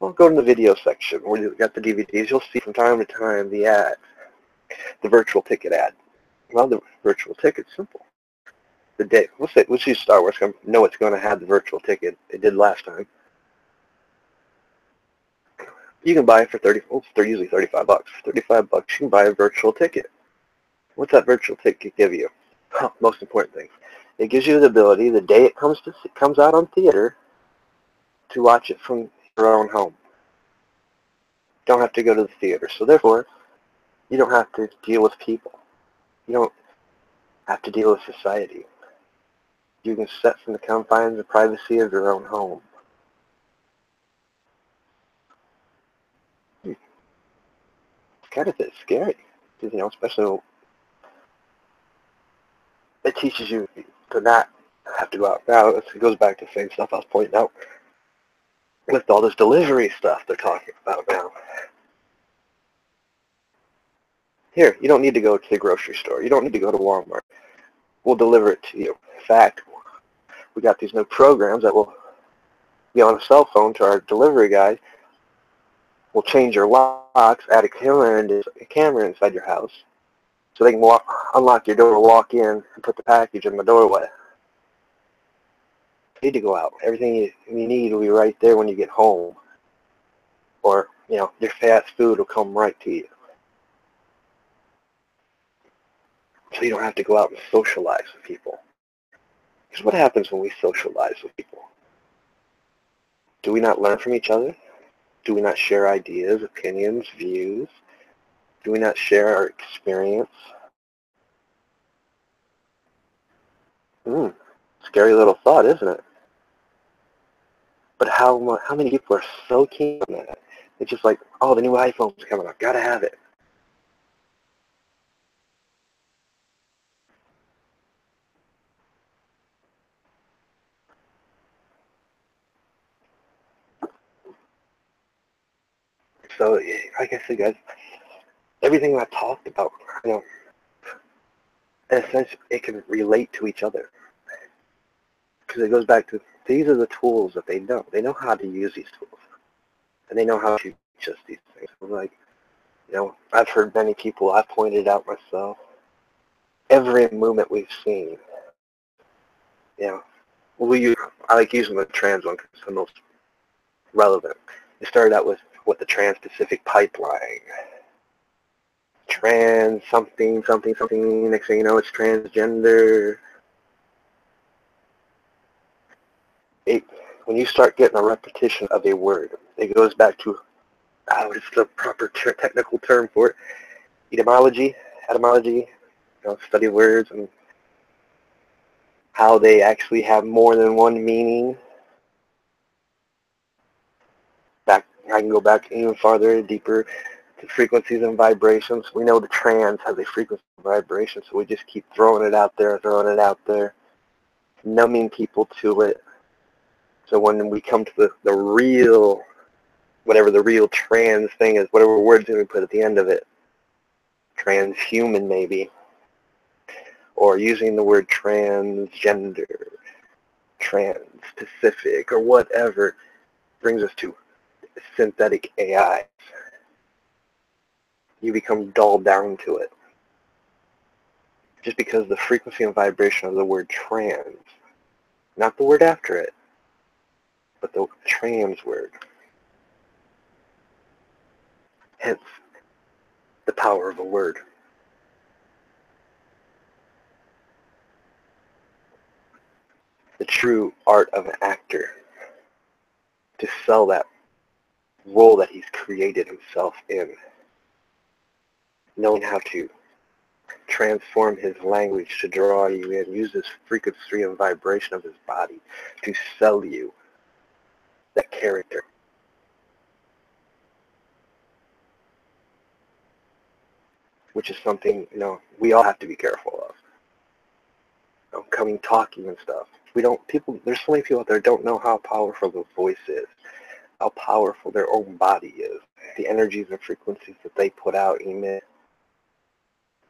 Well, go to the video section where you've got the DVDs. You'll see from time to time the ad, the virtual ticket ad. Well, the virtual ticket's simple. Let's use Star Wars. I know it's going to have the virtual ticket. It did last time. You can buy it for they're usually $35. For $35, you can buy a virtual ticket. What's that virtual ticket give you? Most important thing. It gives you the ability, the day it comes out on theater, to watch it from your own home. You don't have to go to the theater. So therefore, you don't have to deal with people. You don't have to deal with society. you can set from the confines of privacy of your own home. It's kind of a bit scary, because, especially it teaches you to not have to go out. Now, it goes back to the same stuff I was pointing out with all this delivery stuff they're talking about now. Here, you don't need to go to the grocery store. You don't need to go to Walmart. We'll deliver it to you. In fact, we got these new programs that will be on a cell phone to our delivery guy. We'll change your locks, add a camera inside your house, so they can unlock your door, walk in, and put the package in the doorway. You need to go out. Everything you need will be right there when you get home. Or, your fast food will come right to you. So you don't have to go out and socialize with people. Because what happens when we socialize with people? Do we not learn from each other? Do we not share ideas, opinions, views? Do we not share our experience? Scary little thought, isn't it? But how many people are so keen on that? It's just like, oh, the new iPhone's coming out. Gotta have it. So, like I said, guys, everything I talked about, in a sense, it can relate to each other. Because it goes back to, these are the tools that they know. They know how to use these tools. And they know how to teach us these things. Like, I've heard many people, I've pointed out myself, every movement we've seen, I like using the trans one because it's the most relevant. It started out with what the Trans-Pacific Pipeline. Trans something, something, something. Next thing you know, it's transgender. When you start getting a repetition of a word, it goes back to, what is the proper technical term for it? Etymology, study words and how they actually have more than one meaning. I can go back even farther, deeper, to frequencies and vibrations. We know the trans has a frequency and vibration, so we just keep throwing it out there, numbing people to it. So when we come to the real, whatever the real trans thing is, whatever words we put at the end of it, transhuman maybe, or using the word transgender, trans-Pacific, or whatever, brings us to synthetic AI. You become dulled down to it. Just because the frequency and vibration of the word trans, not the word after it, but the trans word. Hence, the power of a word. The true art of an actor, to sell that role that he's created himself in, knowing how to transform his language to draw you in, use this frequency and vibration of his body to sell you that character. Which is something, we all have to be careful of. Talking and stuff. There's so many people out there don't know how powerful the voice is, how powerful their own body is, the energies and frequencies that they put out, emit.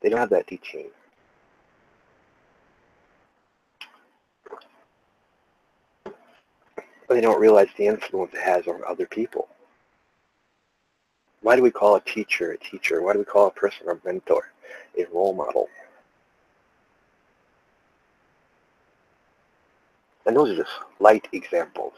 They don't have that teaching. They don't realize the influence it has on other people. Why do we call a teacher a teacher? Why do we call a person a mentor, a role model? And those are just light examples.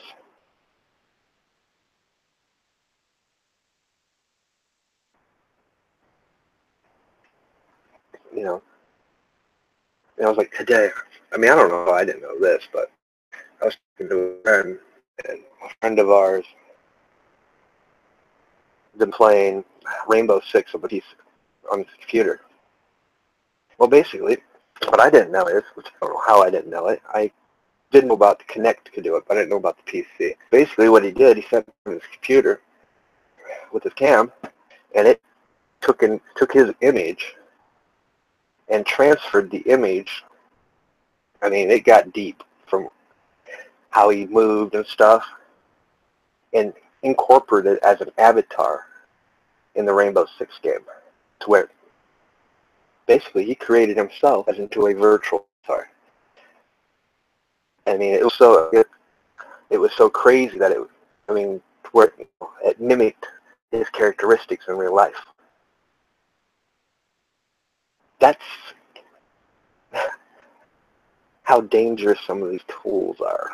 And I was like, today, I don't know, I didn't know this, but I was talking to a friend, and a friend of ours been playing Rainbow Six on his computer. Well, basically, what I didn't know is, which I don't know how I didn't know it, I didn't know about the Kinect could do it, but I didn't know about the PC. Basically what he did, he sent him his computer with his cam, and it took his image and transferred the image. I mean, it got deep from how he moved and stuff, and incorporated it as an avatar in the Rainbow Six game, to where basically he created himself as into a virtual avatar. I mean, it was so crazy that where it mimicked his characteristics in real life. That's how dangerous some of these tools are.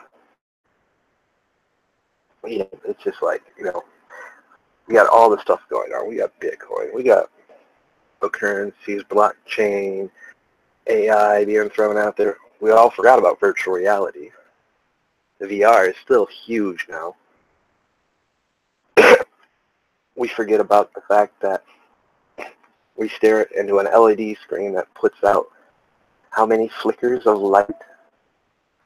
It's just like, we got all this stuff going on. We got Bitcoin, we got cryptocurrencies, blockchain, AI being thrown out there. We all forgot about virtual reality. The VR is still huge now. We forget about the fact that we stare into an LED screen that puts out how many flickers of light.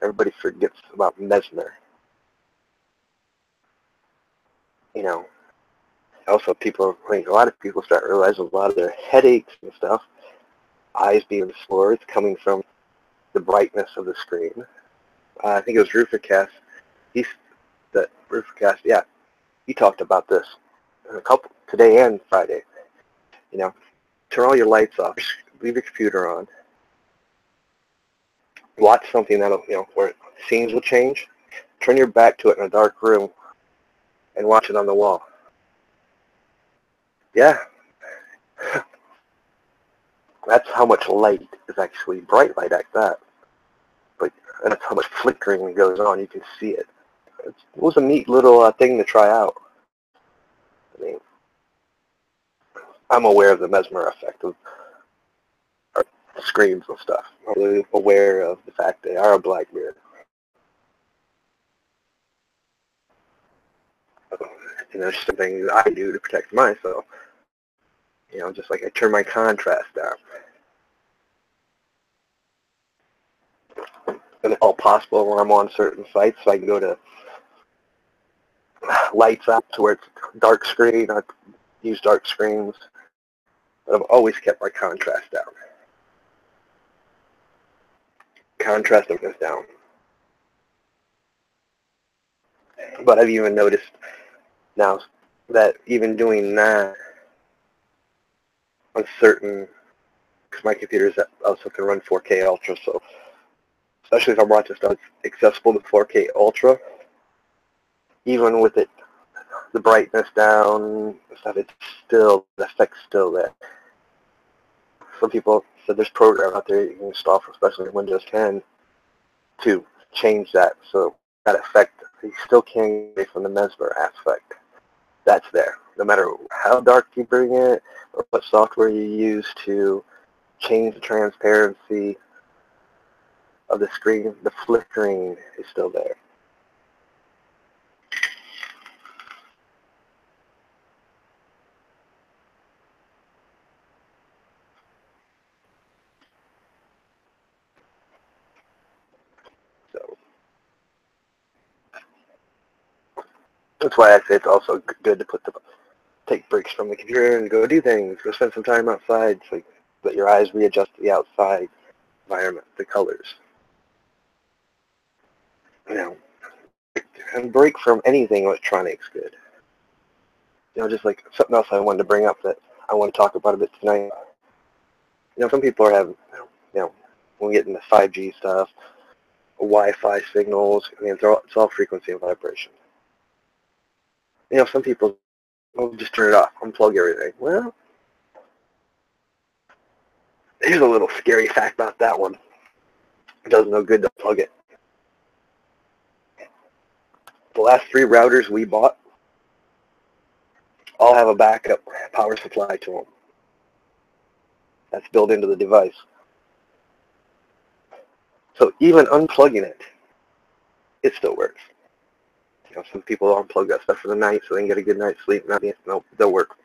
Everybody forgets about Mesmer. Also a lot of people start realizing a lot of their headaches and stuff, eyes being sore, it's coming from the brightness of the screen. I think it was Rufacast. Yeah, he talked about this today and Friday. Turn all your lights off, leave your computer on, watch something where scenes will change, turn your back to it in a dark room, and watch it on the wall. Yeah, that's how much light is actually bright light like that. And that's how much flickering goes on. You can see it. It was a neat little thing to try out. I mean, I'm aware of the Mesmer effect of screens and stuff. I'm really aware of the fact they are a black mirror. There's some things I do to protect myself. Just like I turn my contrast down. And it's all possible when I'm on certain sites, so I can go to lights out to where it's dark screen. I use dark screens, but I've always kept my contrast down. Contrast goes down. But I've even noticed now that even doing that on certain, because my computer also can run 4K Ultra, so especially if I'm watching stuff that's accessible to 4K Ultra, even with it, the brightness down, stuff, the effect's still there. Some people said there's program out there you can install, especially in Windows 10, to change that. So that effect, you still can't get away from the Mesmer aspect. That's there. No matter how dark you bring it, or what software you use to change the transparency of the screen, the flickering is still there. So that's why I say it's also good to take breaks from the computer and go do things. Go spend some time outside, so let your eyes readjust to the outside environment, the colors. And break from anything electronics good. Just like something else I wanted to bring up that I want to talk about a bit tonight. Some people are having, when we get into 5G stuff, Wi-Fi signals, it's all frequency and vibration. Some people just turn it off, unplug everything. Well, here's a little scary fact about that one. It does no good to plug it. The last 3 routers we bought all have a backup power supply to them. That's built into the device. So even unplugging it still works. Some people unplug that stuff for the night so they can get a good night's sleep. No, they'll work.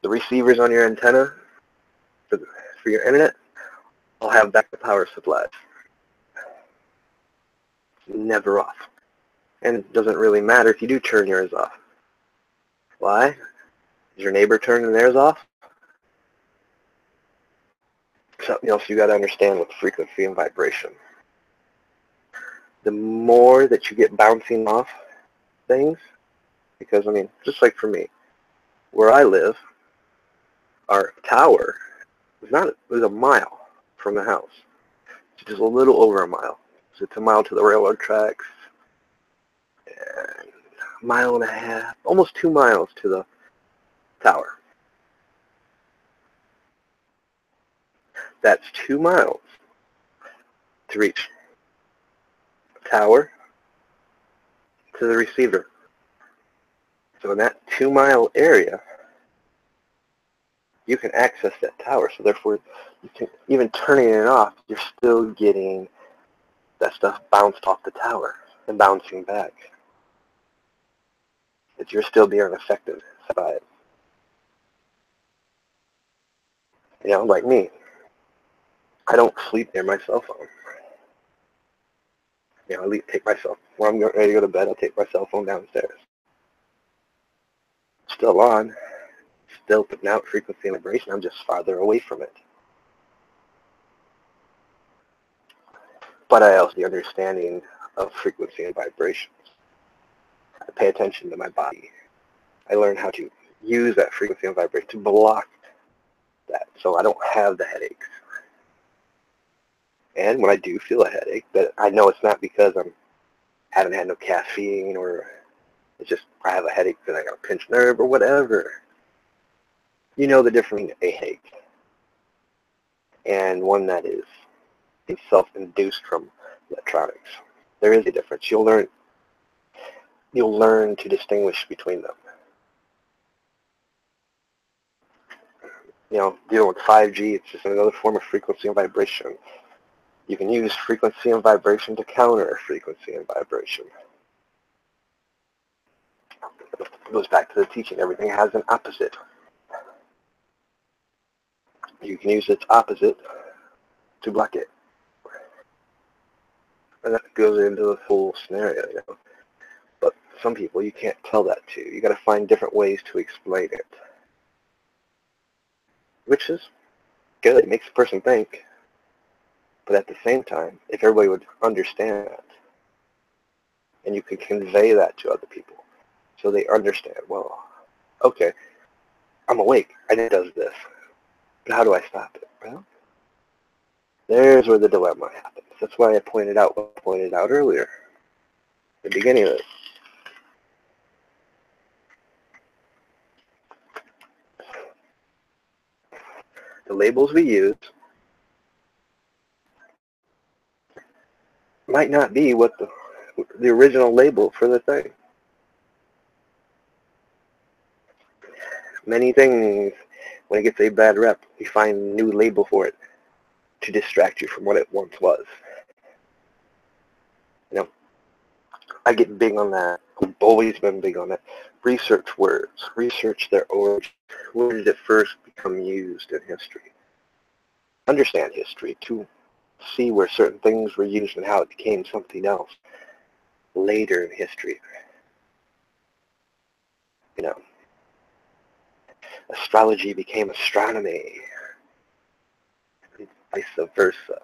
The receivers on your antenna for your internet all have backup power supplies. never off. And it doesn't really matter if you do turn yours off. Why? Is your neighbor turning theirs off? Something else you got to understand with frequency and vibration. The more that you get bouncing off things, because, I mean, just like for me, where I live, our tower was a mile from the house. It's just a little over a mile. So it's a mile to the railroad tracks, and a mile and a half, almost 2 miles to the tower. That's 2 miles to reach the tower to the receiver. So in that 2-mile area, you can access that tower. So therefore, you can, even turning it off, you're still getting that stuff bounced off the tower and bouncing back. That you're still being affected by it. You know, like me, I don't sleep near my cell phone. You know, I take myself, when I'm ready to go to bed, I'll take my cell phone downstairs. It's still on, still putting out frequency and vibration. I'm just farther away from it. But I also have the understanding of frequency and vibrations. I pay attention to my body. I learn how to use that frequency and vibration to block that so I don't have the headaches. And when I do feel a headache, that I know it's not because I haven't had no caffeine, or it's just I have a headache because I got a pinched nerve or whatever. You know the difference between a headache and one that is self-induced from electronics. There is a difference. You'll learn to distinguish between them. You know, dealing with 5G, it's just another form of frequency and vibration. You can use frequency and vibration to counter frequency and vibration. It goes back to the teaching. Everything has an opposite. You can use its opposite to block it. And that goes into the whole scenario, you know. But some people you can't tell that to. You got to find different ways to explain it. Which is good. It makes a person think. But at the same time, if everybody would understand that, and you can convey that to other people, so they understand, well, okay, I'm awake, and it does this, but how do I stop it? Well, there's where the dilemma happens. That's why I pointed out what I pointed out earlier, at the beginning of it. The labels we use might not be what the original label for the thing. Many things, when it gets a bad rep, we find a new label for it to distract you from what it once was. You know, I get big on that. I've always been big on that. Research words. Research their origin. Where did it first become used in history? Understand history to see where certain things were used and how it became something else later in history. You know, astrology became astronomy, and vice versa.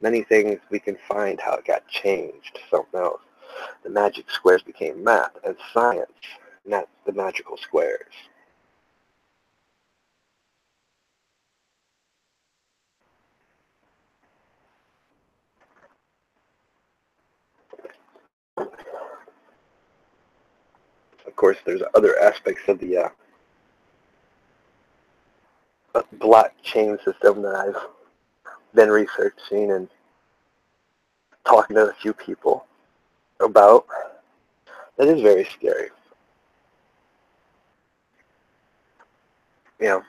Many things we can find how it got changed to something else. The magic squares became math and science, not the magical squares. Of course, there's other aspects of the blockchain system that I've been researching and talking to a few people about. That is very scary. You know,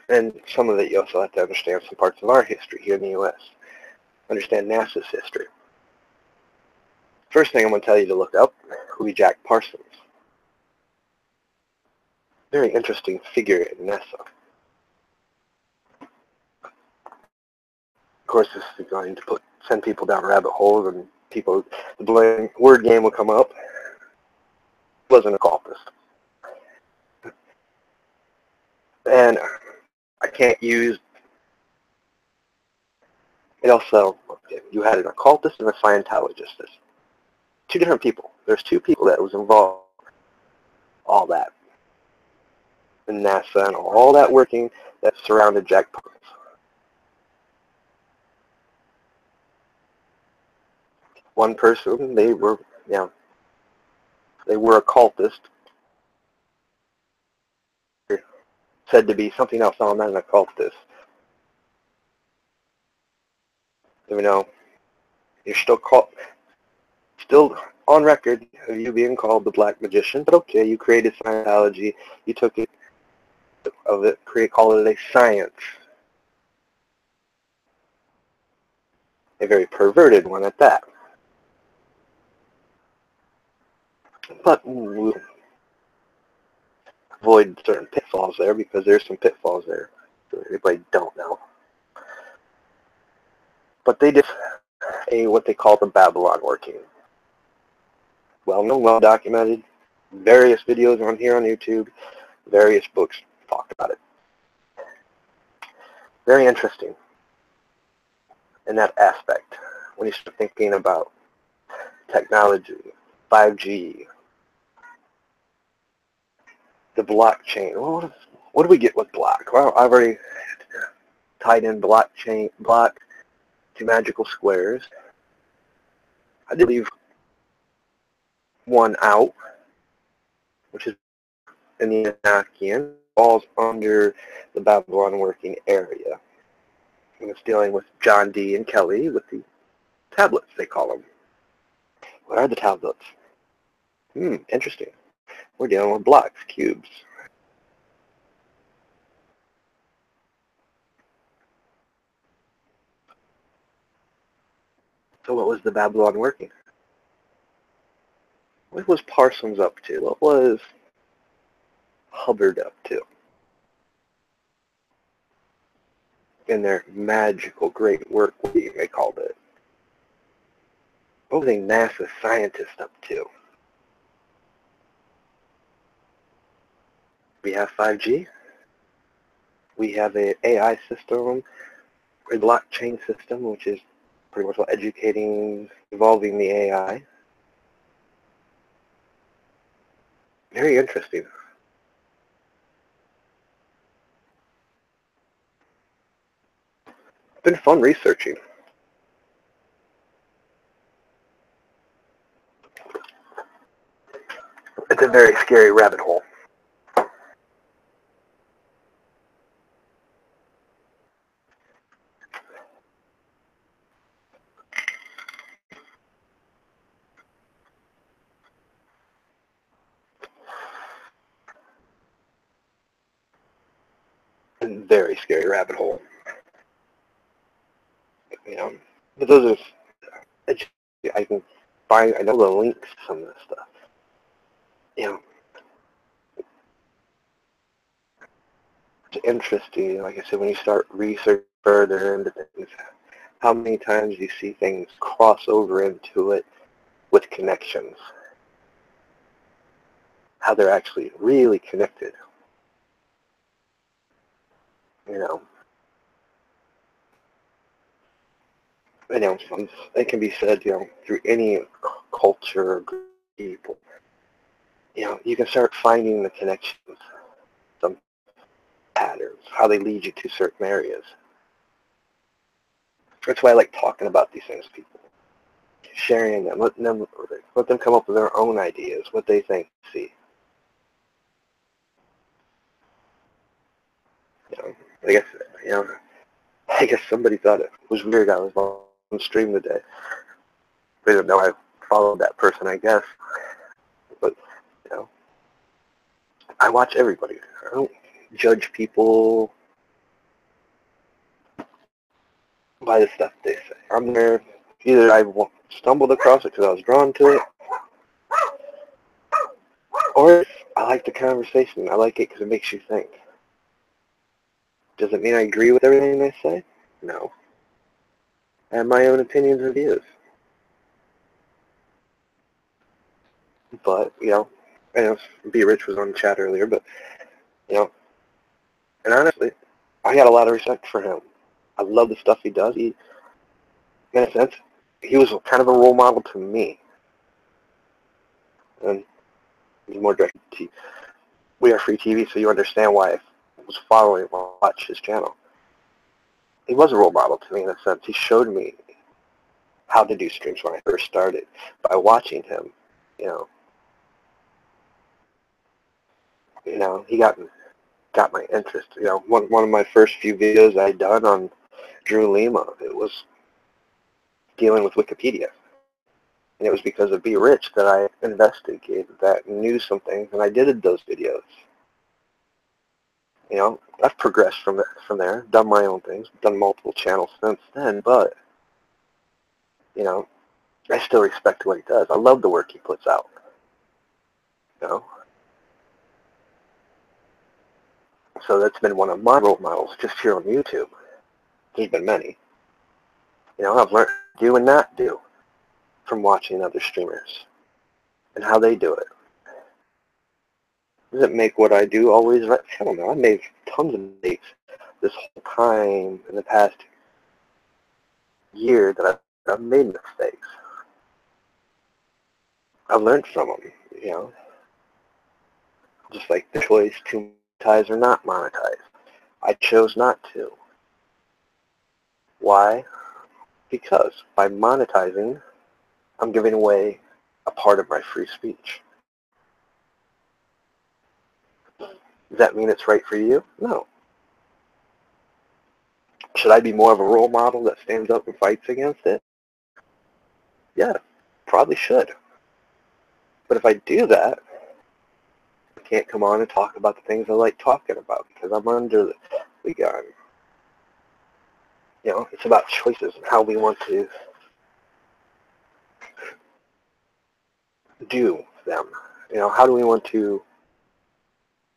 and some of it you also have to understand some parts of our history here in the U.S. Understand NASA's history. First thing I'm going to tell you to look up, who is Jack Parsons. Very interesting figure in NASA. Of course, this is going to put send people down rabbit holes, and the word game would come up. It wasn't a cultist. And I can't use it. Also, you had an occultist and a Scientologist. There's two different people. There's two people that was involved in all that. And NASA and all that working that surrounded Jack Palance. One person, they were occultist, said to be something else. No, I'm not an occultist. Even though you're still on record of you being called the Black Magician, but okay, you created Scientology, you took it call it a science. A very perverted one at that. But we'll avoid certain pitfalls there, because there's some pitfalls there that everybody don't know. But they did what they call the Babylon working. Well known, well documented, various videos on here on YouTube, various books talked about it. Very interesting in that aspect when you start thinking about technology, 5G, the blockchain. Well, what do we get with block? Well, I've already tied in block to magical squares. I did leave one out, which is in the Enochian, falls under the Babylon working area. And it's dealing with John D. and Kelly with the tablets, they call them. What are the tablets? Interesting. We're dealing with blocks, cubes. So what was the Babylon working? What was Parsons up to? What was Hubbard up to? In their magical great work, what they called it. What was a NASA scientist up to? We have 5G. We have an AI system, a blockchain system, which is pretty much educating, evolving the AI. Very interesting. It's been fun researching. It's a very scary rabbit hole. Very scary rabbit hole. But those are, I can find, I know the links to some of this stuff. It's interesting, like I said, when you start researching further into things, how many times you see things cross over into it with connections. How they're actually really connected. It can be said, through any culture or group of people. You can start finding the connections, some patterns, how they lead you to certain areas. That's why I like talking about these things with people. Sharing them, let them come up with their own ideas, what they think, see. I guess somebody thought it was weird I was on stream today. They didn't know I followed that person, I guess. But, I watch everybody. I don't judge people by the stuff they say. I'm there. Either I stumbled across it because I was drawn to it, or I like the conversation. I like it because it makes you think. Does it mean I agree with everything they say? No. and my own opinions and views. But, I know B. Rich was on the chat earlier, but, and honestly, I got a lot of respect for him. I love the stuff he does. In a sense, he was kind of a role model to me. And he's more directed to We Are Free TV, so you understand why I was following and watch his channel. He was a role model to me in a sense. He showed me how to do streams when I first started by watching him. He got my interest. One of my first few videos I done on Drew Lima, it was dealing with Wikipedia. And it was because of B. Rich that I investigated that and knew some things, and I did those videos. I've progressed from there, done my own things, done multiple channels since then, but, I still respect what he does. I love the work he puts out. So that's been one of my role models just here on YouTube. There's been many. I've learned to do and not do from watching other streamers and how they do it. Does it make what I do always right? I don't know. I've made tons of mistakes this whole time in the past year that I've made mistakes. I've learned from them, just like the choice to monetize or not monetize. I chose not to. Why? Because by monetizing, I'm giving away a part of my free speech. Does that mean it's right for you? No. Should I be more of a role model that stands up and fights against it? Yeah, probably should. But if I do that, I can't come on and talk about the things I like talking about because I'm under the gun. It's about choices and how we want to do them. How do we want to,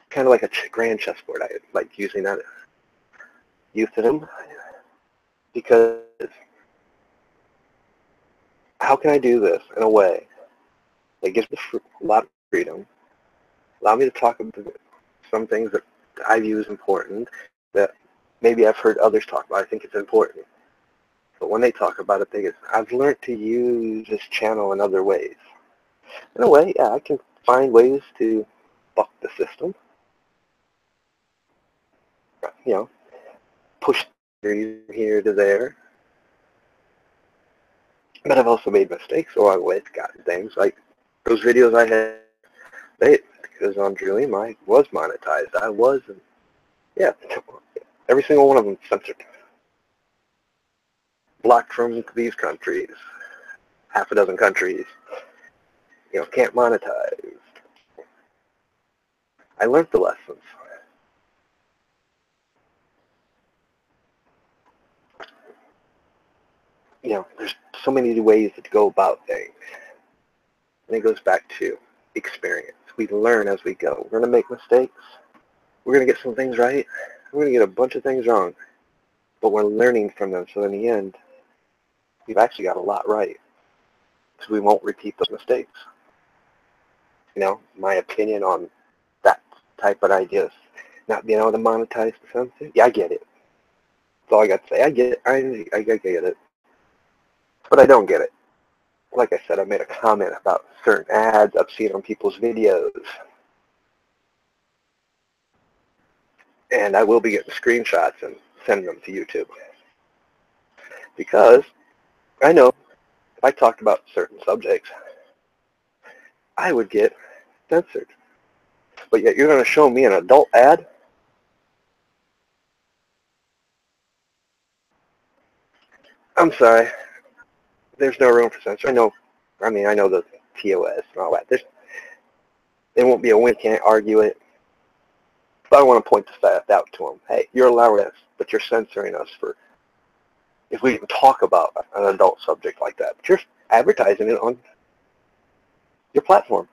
kind of like a grand chessboard, I like using that euphemism, because how can I do this in a way that gives me a lot of freedom, allow me to talk about some things that I view as important, that maybe I've heard others talk about. I think it's important. But when they talk about it, I've learned to use this channel in other ways. In a way, yeah, I can find ways to buck the system. Push here to there. But I've also made mistakes along the way. It's gotten things like those videos I had made, because on Drew Lima I was monetized. I was, and yeah, every single one of them censored. Blocked from these countries, half a dozen countries, can't monetize. I learned the lessons. There's so many ways to go about things. And it goes back to experience. We learn as we go. We're going to make mistakes. We're going to get some things right. We're going to get a bunch of things wrong. But we're learning from them. So in the end, we've actually got a lot right. So we won't repeat those mistakes. My opinion on that type of ideas. Not being able to monetize the something. Yeah, I get it. That's all I got to say. I get it. I get it. But I don't get it. Like I said, I made a comment about certain ads I've seen on people's videos. And I will be getting screenshots and sending them to YouTube. Because I know if I talked about certain subjects, I would get censored. But yet you're going to show me an adult ad? I'm sorry. There's no room for censor. I know the TOS and all that. There won't be a win. Can't argue it. But I want to point this fact out to them. Hey, you're allowing us, but you're censoring us for, if we even talk about an adult subject like that. But you're advertising it on your platform.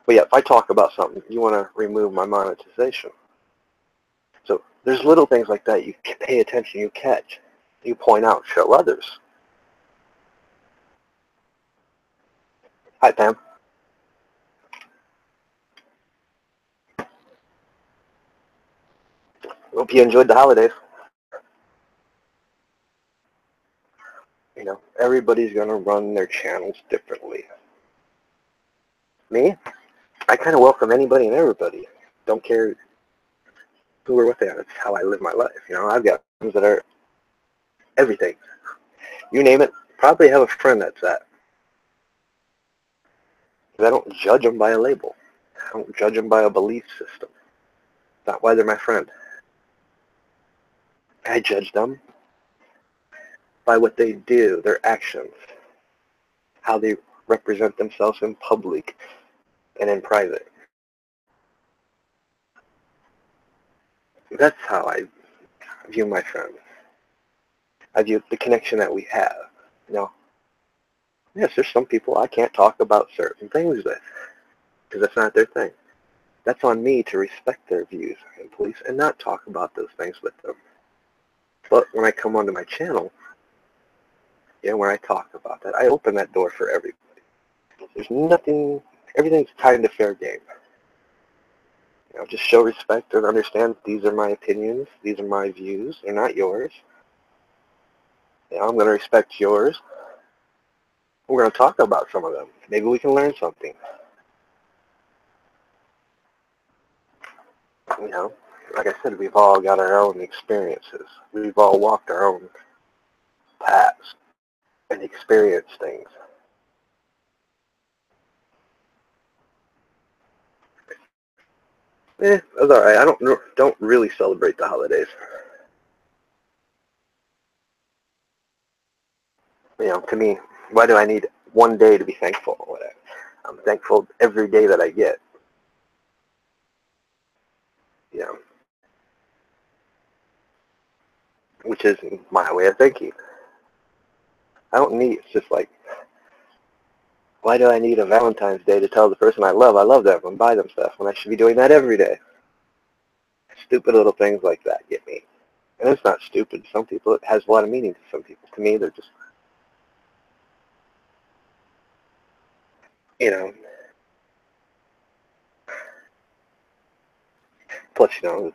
But yeah, if I talk about something, you want to remove my monetization. So there's little things like that you pay attention, you catch. You point out, show others. Hi, Pam. Hope you enjoyed the holidays. You know, everybody's going to run their channels differently. Me, I kind of welcome anybody and everybody. Don't care who or what they are. That's how I live my life. You know, I've got friends that are everything. You name it, probably have a friend that's that. I don't judge them by a label. I don't judge them by a belief system. That's not why they're my friend. I judge them by what they do, their actions, how they represent themselves in public and in private. That's how I view my friends. I view the connection that we have. You know, yes, there's some people I can't talk about certain things with because that's not their thing. That's on me to respect their views and beliefs and not talk about those things with them. But when I come onto my channel, you know, when I talk about that, I open that door for everybody. There's nothing, everything's kind of fair game. You know, just show respect and understand these are my opinions, these are my views, they're not yours. You know, I'm going to respect yours. We're going to talk about some of them. Maybe we can learn something. You know, like I said, we've all got our own experiences. We've all walked our own paths and experienced things. That's all right. I don't really celebrate the holidays. You know, to me, why do I need one day to be thankful? I'm thankful every day that I get. You know, which is my way of thinking. I don't need. It's just like, why do I need a Valentine's Day to tell the person I love them and buy them stuff when I should be doing that every day? Stupid little things like that get me. And it's not stupid to some people. It has a lot of meaning to some people. To me, they're just, you know, plus, you know,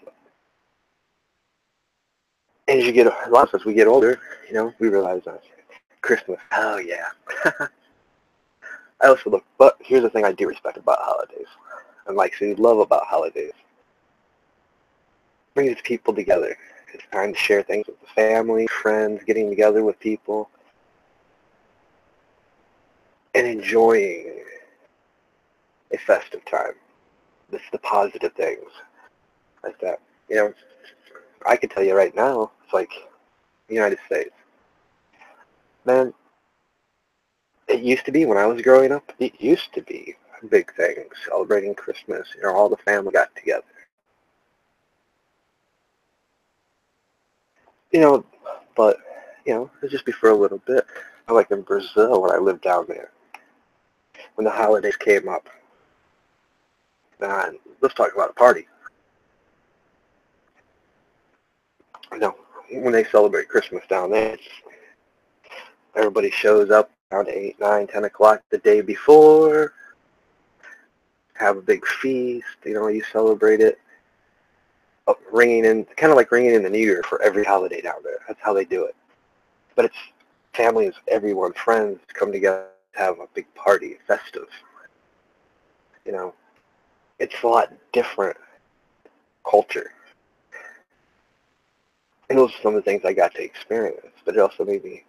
as you get, a lot of us, we get older, you know, we realize that Christmas, oh yeah. I also look, but here's the thing I do respect about holidays, and like, so you love about holidays. Brings people together. It's time to share things with the family, friends, getting together with people, and enjoying a festive time. That's the positive things like that. You know, I can tell you right now, it's like the United States. Man, it used to be when I was growing up, it used to be a big thing, celebrating Christmas. You know, all the family got together. You know, but, you know, it'll just be for a little bit. Like in Brazil when I lived down there, when the holidays came up. Man, let's talk about a party. You know, when they celebrate Christmas down there, everybody shows up around 8, 9, 10 o'clock the day before, have a big feast, you know, you celebrate it, ringing in, kind of like ringing in the New Year for every holiday down there. That's how they do it. But it's families, everyone, friends come together, have a big party, festive. You know, it's a lot different culture. And those are some of the things I got to experience, but it also made me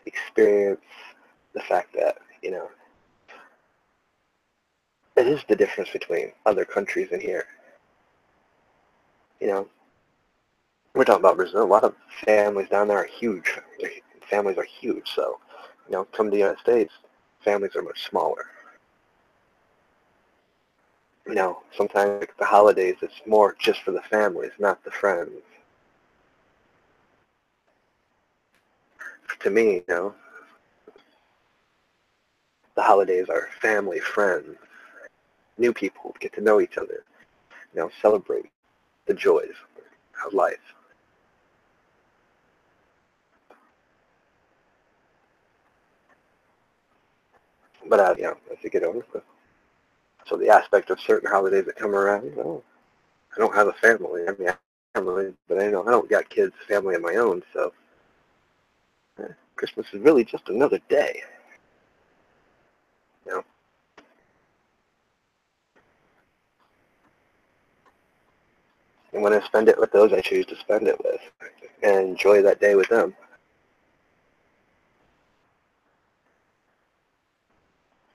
experience the fact that, you know, it is the difference between other countries and here. You know, we're talking about Brazil. A lot of families down there are huge. Their families are huge. So, you know, come to the United States, families are much smaller. You know, sometimes like the holidays, it's more just for the families, not the friends. To me, you know, the holidays are family, friends, new people get to know each other. You know, celebrate the joys of life. But as you get older, so the aspect of certain holidays that come around, I don't have a family. I mean, I have a family, but I don't got kids, family of my own. So Christmas is really just another day. You know, and when I spend it with those I choose to spend it with, and enjoy that day with them.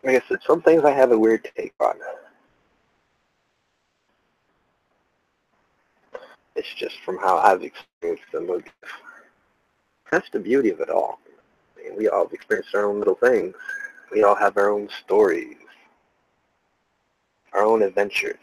Like I said, some things I have a weird take on. It's just from how I've experienced them. That's the beauty of it all. I mean, we all have experienced our own little things. We all have our own stories, our own adventures.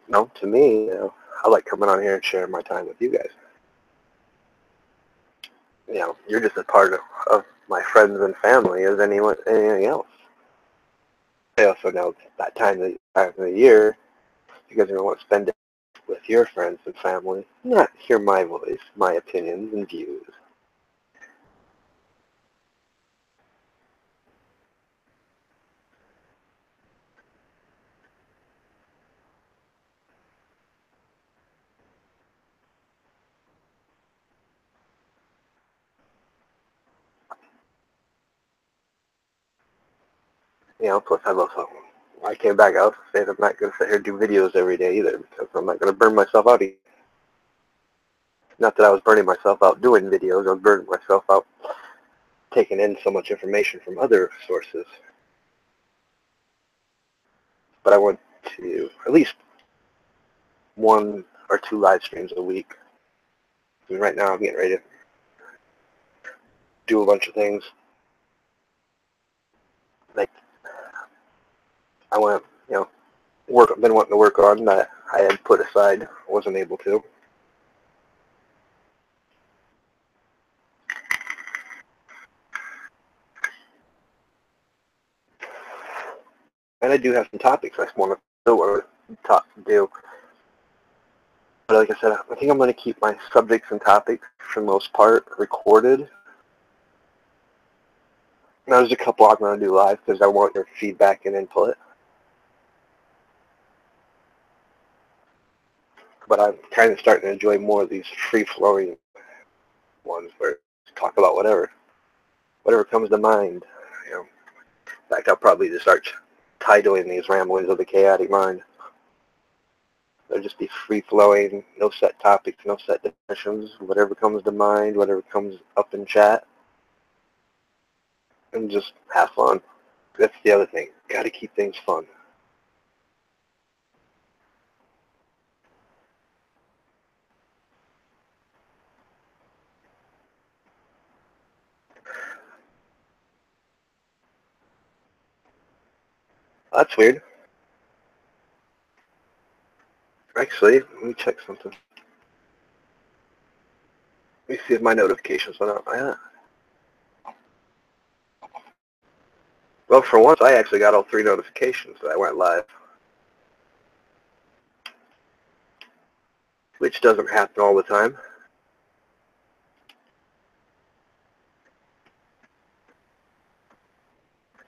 No, to me, I like coming on here and sharing my time with you guys. You're just a part of my friends and family as anything else. I also know that time of the year, you guys are going to want to spend it with your friends and family, not hear my voice, my opinions and views. Plus I came back out and said I'm not going to sit here and do videos every day either because I'm not going to burn myself out either. Not that I was burning myself out doing videos, I was burning myself out taking in so much information from other sources. But I want to at least 1 or 2 live streams a week. I mean, right now I'm getting ready to do a bunch of things. Like I want to, I've been wanting to work on that I had put aside, wasn't able to. And I do have some topics I want to do. But like I said, I think I'm going to keep my subjects and topics, for the most part, recorded. Now there's a couple I'm going to do live because I want your feedback and input. But I'm kind of starting to enjoy more of these free-flowing ones where talk about whatever comes to mind. In fact, I'll probably just start titling these ramblings of the chaotic mind. They'll just be free-flowing, no set topics, no set definitions, whatever comes to mind, whatever comes up in chat, and just have fun. That's the other thing. Got to keep things fun. That's weird. Actually, let me check something. Let me see if my notifications went out. Yeah. Well, for once, I actually got all 3 notifications that I went live, which doesn't happen all the time.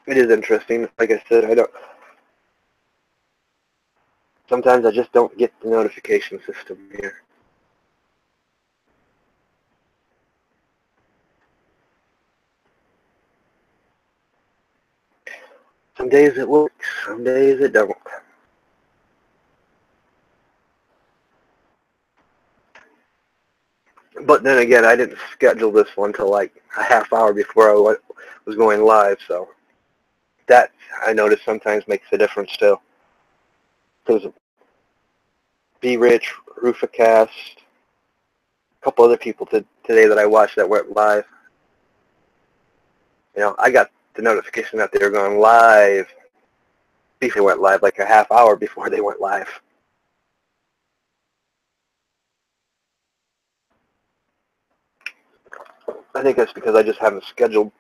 It is interesting. Like I said, sometimes I just don't get the notification system here. Some days it works, some days it don't. But then again, I didn't schedule this one till like a half hour before I was going live, so that I noticed sometimes makes a difference too. Because Be Rich, Rufacast, a couple other people today that I watched that went live. I got the notification that they were going live before they went live, like a half hour before they went live. think that's because I just haven't scheduled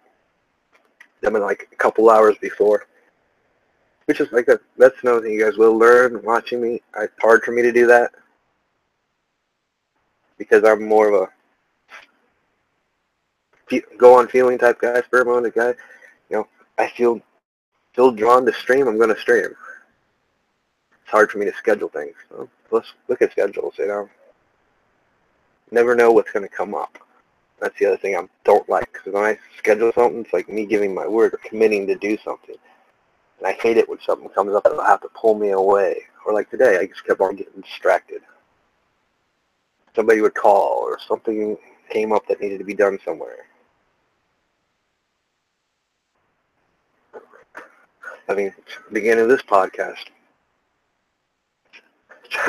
them in like a couple hours before. Which is like that's another thing you guys will learn watching me. It's hard for me to do that because I'm more of a go on feeling type guy, spur moment guy. You know, I feel drawn to stream, I'm going to stream. It's hard for me to schedule things. So let's look at schedules. You know, never know what's going to come up. That's the other thing I don't like. Because when I schedule something, it's like me giving my word or committing to do something. And I hate it when something comes up that'll have to pull me away. Or like today, I just kept on getting distracted. Somebody would call or something came up that needed to be done somewhere. I mean, beginning of this podcast,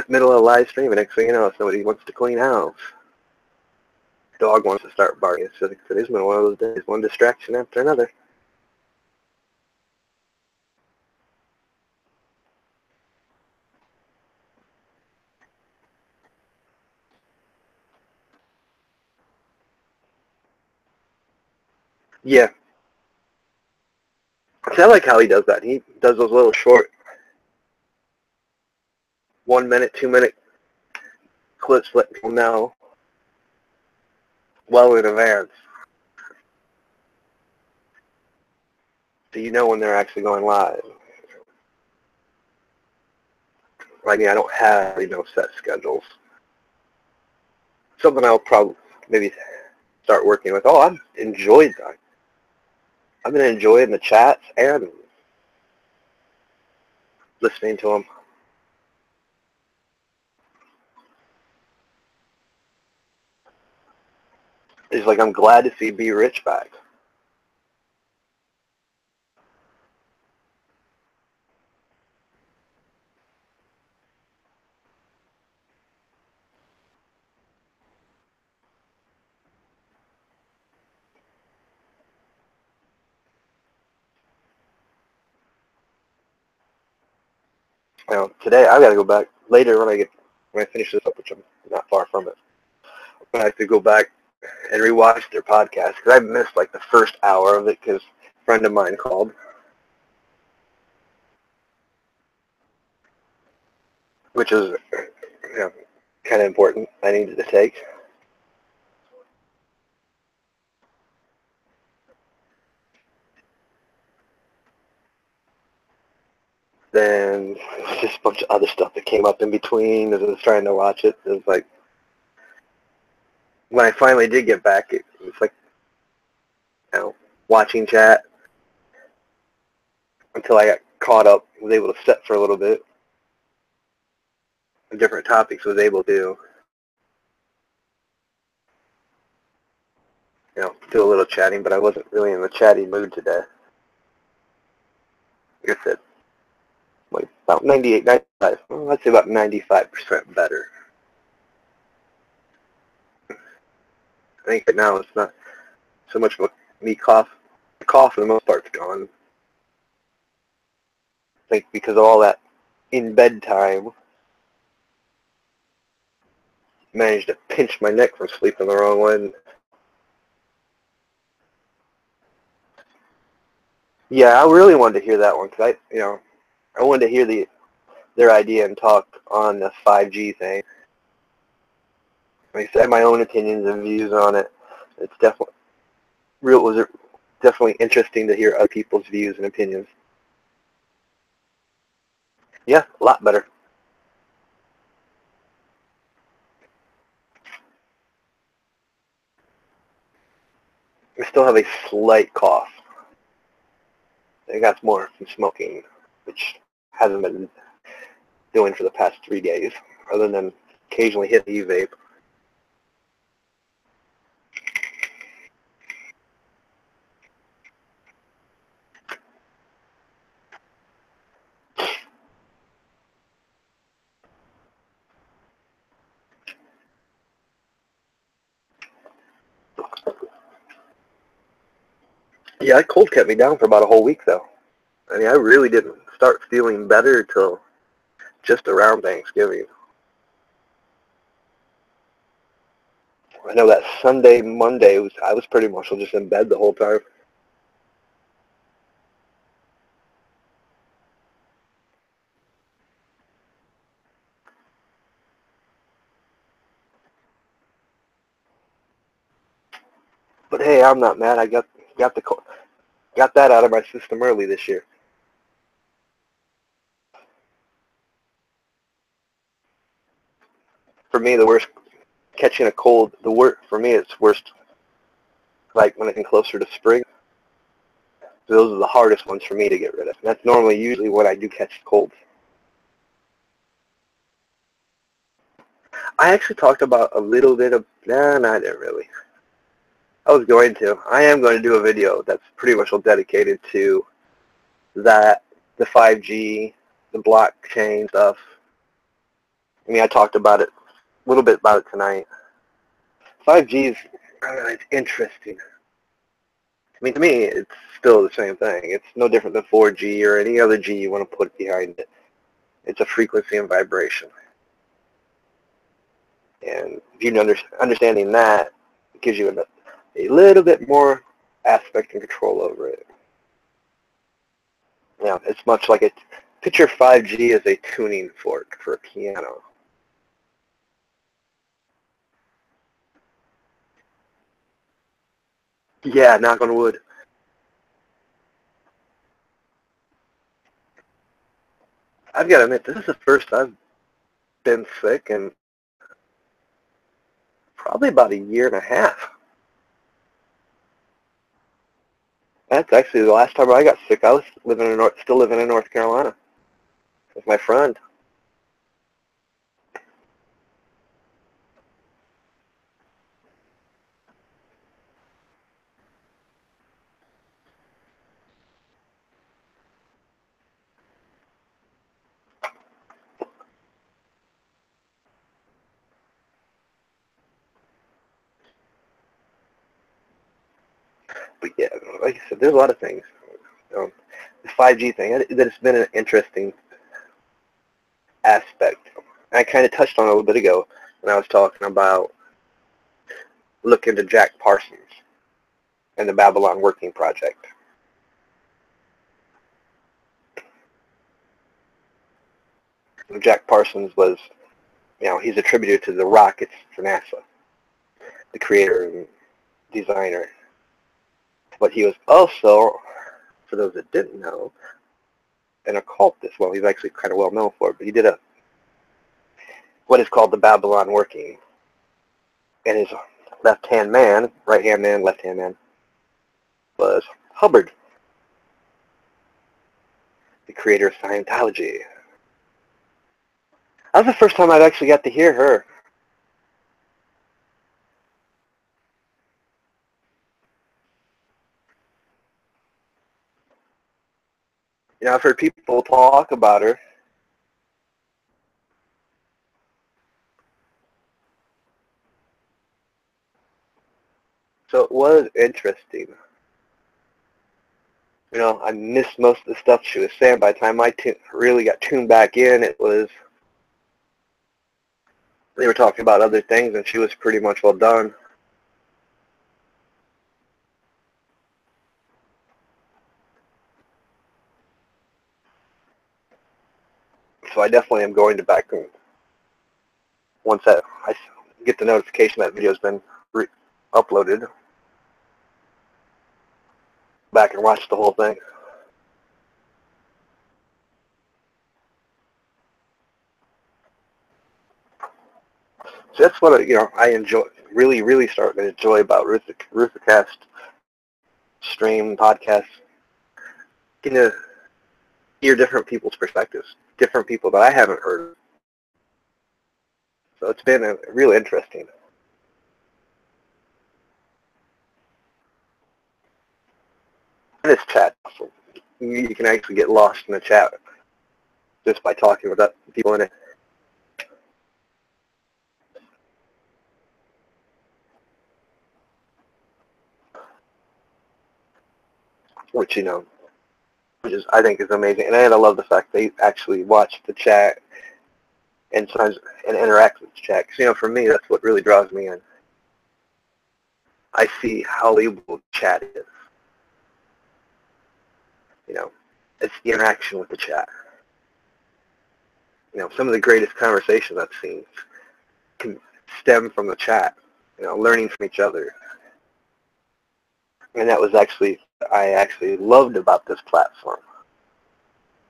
middle of a live stream, and next thing you know, somebody wants to clean house. Dog wants to start barking. So today's been one of those days, one distraction after another. Yeah. See, I like how he does that. He does those little short 1 minute, 2 minute clips letting people know well in advance. So you know when they're actually going live. Like me, I don't have set schedules. Something I'll probably maybe start working with. Oh, I've enjoyed that. I've been enjoying the chats and listening to them. It's like I'm glad to see Be Rich back. You know, today I've got to go back later when I finish this up, which I'm not far from it. I have to go back and rewatch their podcast because I missed like the first hour of it because a friend of mine called, which is kind of important. I needed to take. Then just a bunch of other stuff that came up in between as I was trying to watch it. It was like when I finally did get back, it was like watching chat until I got caught up. Was able to sit for a little bit. Different topics was able to do a little chatting, but I wasn't really in the chatty mood today. Like I said, like about 98, 95. Well, I'd say about 95% better. I think right now it's not so much of me cough. The cough for the most part's gone. I think because of all that in bed time, managed to pinch my neck from sleeping the wrong way. Yeah, I really wanted to hear that one because I wanted to hear their idea and talk on the 5G thing. Like I said, my own opinions and views on it. It's definitely definitely interesting to hear other people's views and opinions. Yeah, a lot better. I still have a slight cough. I think that's more from smoking, which hasn't been doing for the past 3 days, other than occasionally hit the vape. Yeah, that cold kept me down for about a whole week, though. I mean, I really didn't start feeling better till just around Thanksgiving. I know that Sunday, Monday, I was pretty much just in bed the whole time. But hey, I'm not mad. I got that out of my system early this year. For me, the worst catching a cold. For me, it's worst like when it's closer to spring. Those are the hardest ones for me to get rid of. And that's normally usually when I do catch colds. I actually talked about a little bit of, nah, not really. I was going to. I am going to do a video that's pretty much dedicated to that, the 5G, the blockchain stuff. I mean, I talked about it, a little bit about it tonight. 5G is, it's interesting. I mean, to me, it's still the same thing. It's no different than 4G or any other G you want to put behind it. It's a frequency and vibration. And if you understanding that, it gives you a little bit more aspect and control over it. Yeah, it's much like picture 5G as a tuning fork for a piano. Yeah, knock on wood. I've got to admit, this is the first I've been sick in probably about a year and a half. That's actually the last time I got sick. I was still living in North Carolina with my friend. But yeah, like I said, there's a lot of things. The 5G thing, that it's been an interesting aspect. I kind of touched on it a little bit ago when I was talking about looking to Jack Parsons and the Babylon Working Project. Jack Parsons was, he's attributed to the rockets for NASA, the creator and designer. But he was also, for those that didn't know, an occultist. Well, he's actually kind of well known for it, but he did what is called the Babylon Working. And his left-hand man, right-hand man, left-hand man, was Hubbard, the creator of Scientology. That was the first time I'd actually got to hear her. I've heard people talk about her. So it was interesting. I missed most of the stuff she was saying. By the time I really got tuned back in, they were talking about other things, and she was pretty much well done. So I definitely am going to back once I get the notification that video's been uploaded, back and watch the whole thing. So that's what I enjoy, really starting to enjoy about Ruthercast stream podcast, getting to hear different people's perspectives, different people that I haven't heard of. So it's been real interesting. And this chat, you can actually get lost in the chat just by talking with people in it. Which I think is amazing, and I love the fact they actually watch the chat and sometimes interact with the chat. Because for me, that's what really draws me in. I see how valuable chat is. It's the interaction with the chat. Some of the greatest conversations I've seen can stem from the chat, learning from each other. And that was I actually loved about this platform.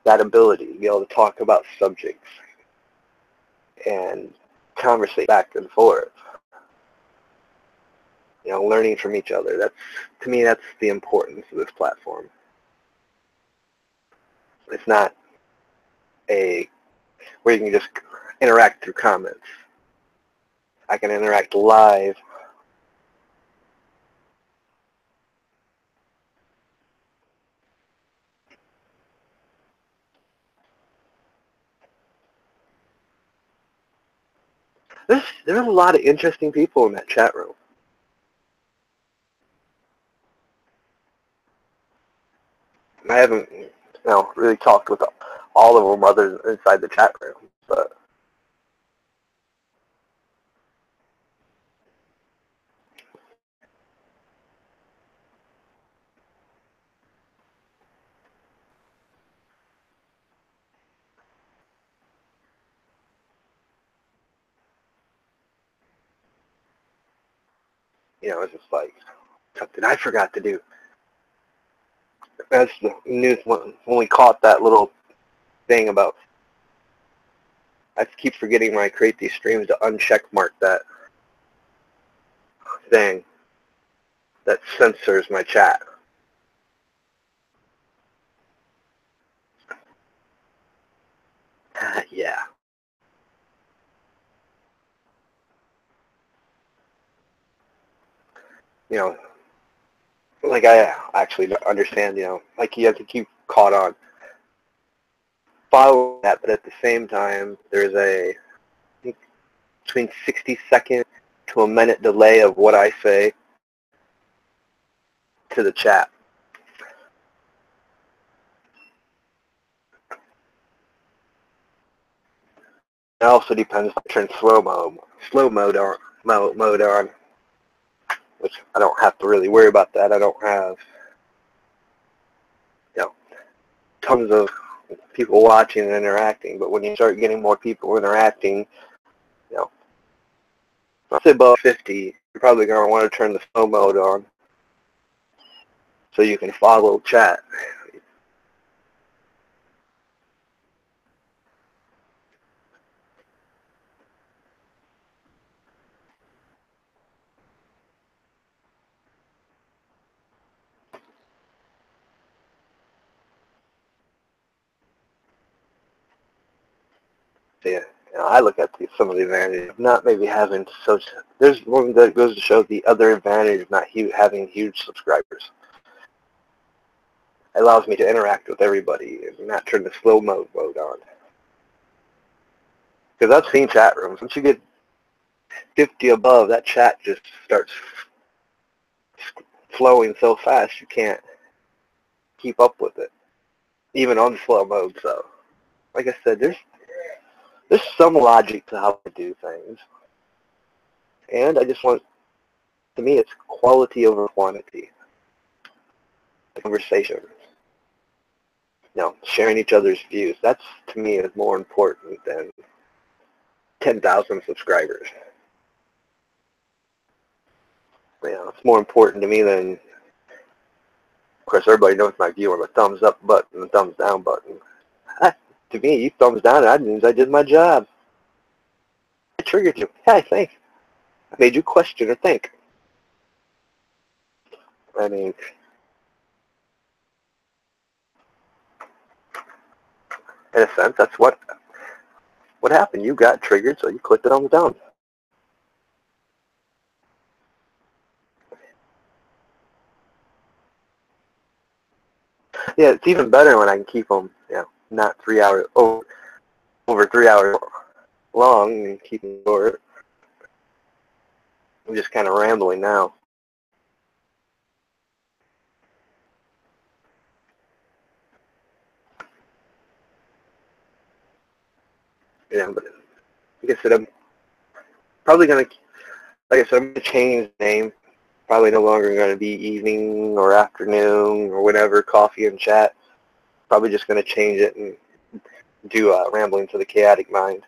That ability to be able to talk about subjects and conversate back and forth. Learning from each other. To me, that's the importance of this platform. It's not where you can just interact through comments. I can interact live. There's a lot of interesting people in that chat room. I haven't really talked with all of them other than inside the chat room, but it's just like something I forgot to do. That's the news when we caught that little thing about. I keep forgetting when I create these streams to uncheck mark that thing that censors my chat. Yeah. Like I actually understand, like you have to keep caught on following that, but at the same time, there's I think between 60 seconds to a minute delay of what I say to the chat. It also depends if I turn slow mode on, which I don't have to really worry about that. I don't have, tons of people watching and interacting. But when you start getting more people interacting, I'd say above 50, you're probably going to want to turn the slow mode on so you can follow chat. So yeah, I look at some of the advantages of not maybe having there's one that goes to show the other advantage of not having huge subscribers. It allows me to interact with everybody and not turn the slow mode on. Because I've seen chat rooms. Once you get 50 above, that chat just starts flowing so fast you can't keep up with it, even on slow mode. So, like I said, there's some logic to how to do things. And to me, it's quality over quantity. The conversation. Sharing each other's views. That's, to me, is more important than 10,000 subscribers. It's more important to me than, of course, everybody knows my view on the thumbs up button and the thumbs down button. To me, you thumbs down, that means I did my job. I triggered you. Yeah, I think. I made you question or think. I mean, in a sense, that's what happened. You got triggered, so you clicked it on the down. Yeah, it's even better when I can keep them, not 3 hours, over 3 hours long and keep them short. I'm just kind of rambling now. But like I said, I'm probably going to, like I said, I'm going to change the name Probably no longer going to be evening or afternoon or whatever, coffee and chat. Probably just going to change it and do Rambling to the Chaotic Mind.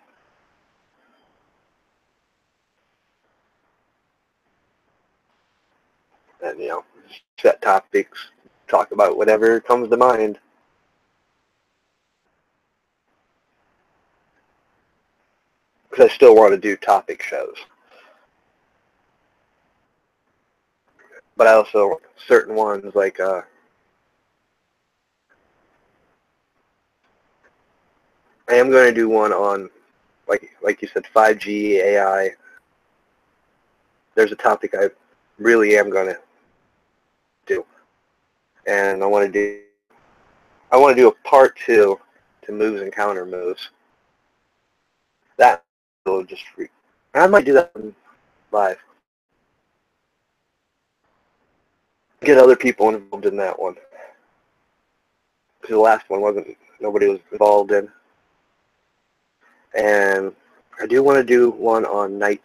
And, set topics, talk about whatever comes to mind. Because I still want to do topic shows. But I also, certain ones like, I am going to do one on, like you said, 5G, AI. There's a topic I really am going to do. And I want to do a part 2 to moves and counter moves. That will just I might do that live. Get other people involved in that one. Because the last one nobody was involved in. And I do want to do one on the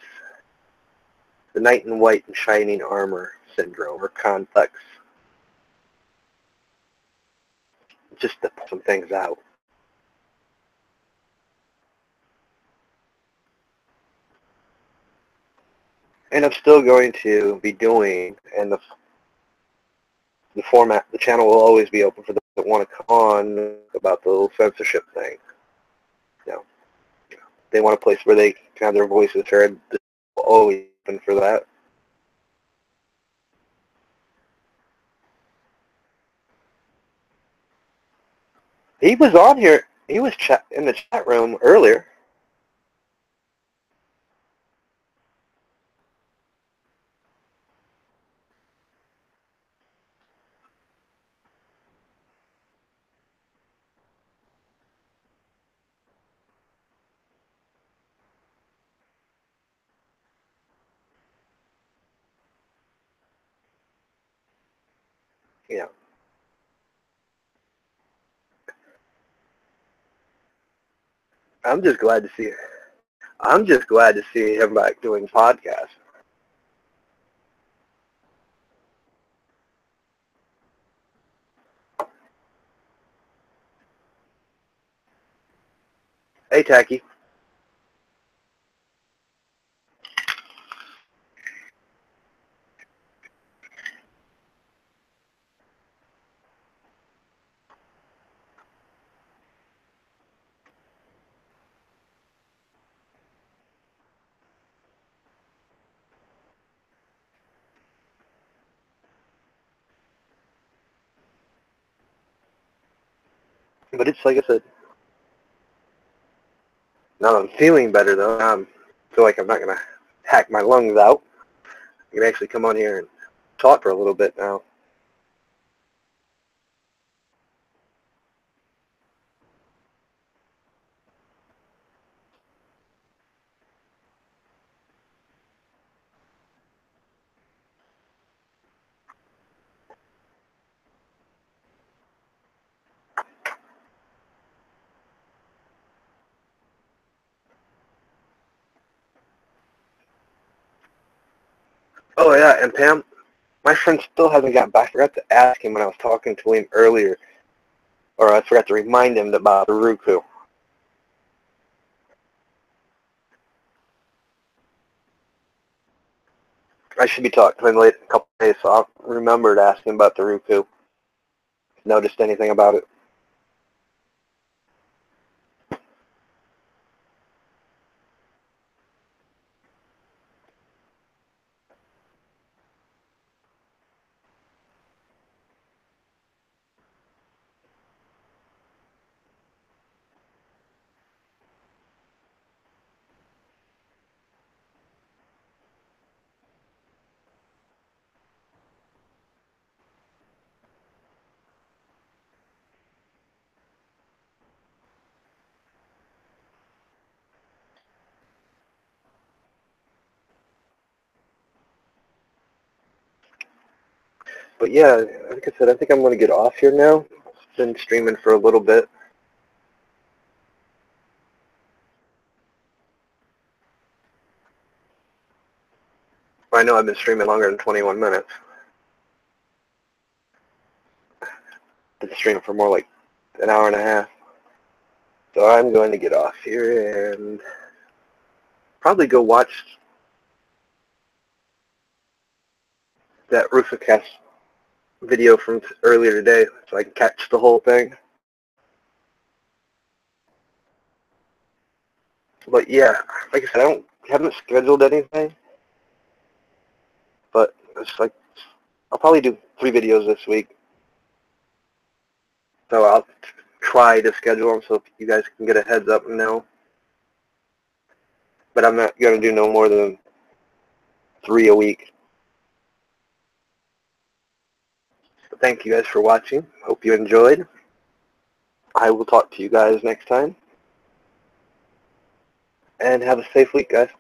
knight in white and shining armor syndrome, or complex. Just to put some things out. And I'm still going to be doing, and the format, the channel will always be open for those that want to come on about the little censorship thing. They want a place where they can have their voices heard. This will always open for that. He was on here. He was in the chat room earlier. Yeah. I'm just glad to see him back doing podcasts. Hey, Tacky. But it's like I said, now I'm feeling better though. I feel like I'm not going to hack my lungs out. I can actually come on here and talk for a little bit now. Oh yeah, and Pam, my friend still hasn't gotten back. I forgot to ask him when I was talking to him earlier, or I forgot to remind him about the Roku. I should be talking to him late in a couple of days, so I'll remember to ask him about the Roku. Noticed anything about it? But yeah, like I said, I think I'm going to get off here now. Been streaming for a little bit. I know I've been streaming longer than 21 minutes. I've been streaming for more like an hour and a half. So I'm going to get off here and probably go watch that Rusacast video from earlier today so I can catch the whole thing. But yeah, like I said, haven't scheduled anything, but it's like I'll probably do 3 videos this week. So I'll try to schedule them so you guys can get a heads up and know. But I'm not going to do no more than 3 a week. But thank you guys for watching. Hope you enjoyed. I will talk to you guys next time. And have a safe week, guys.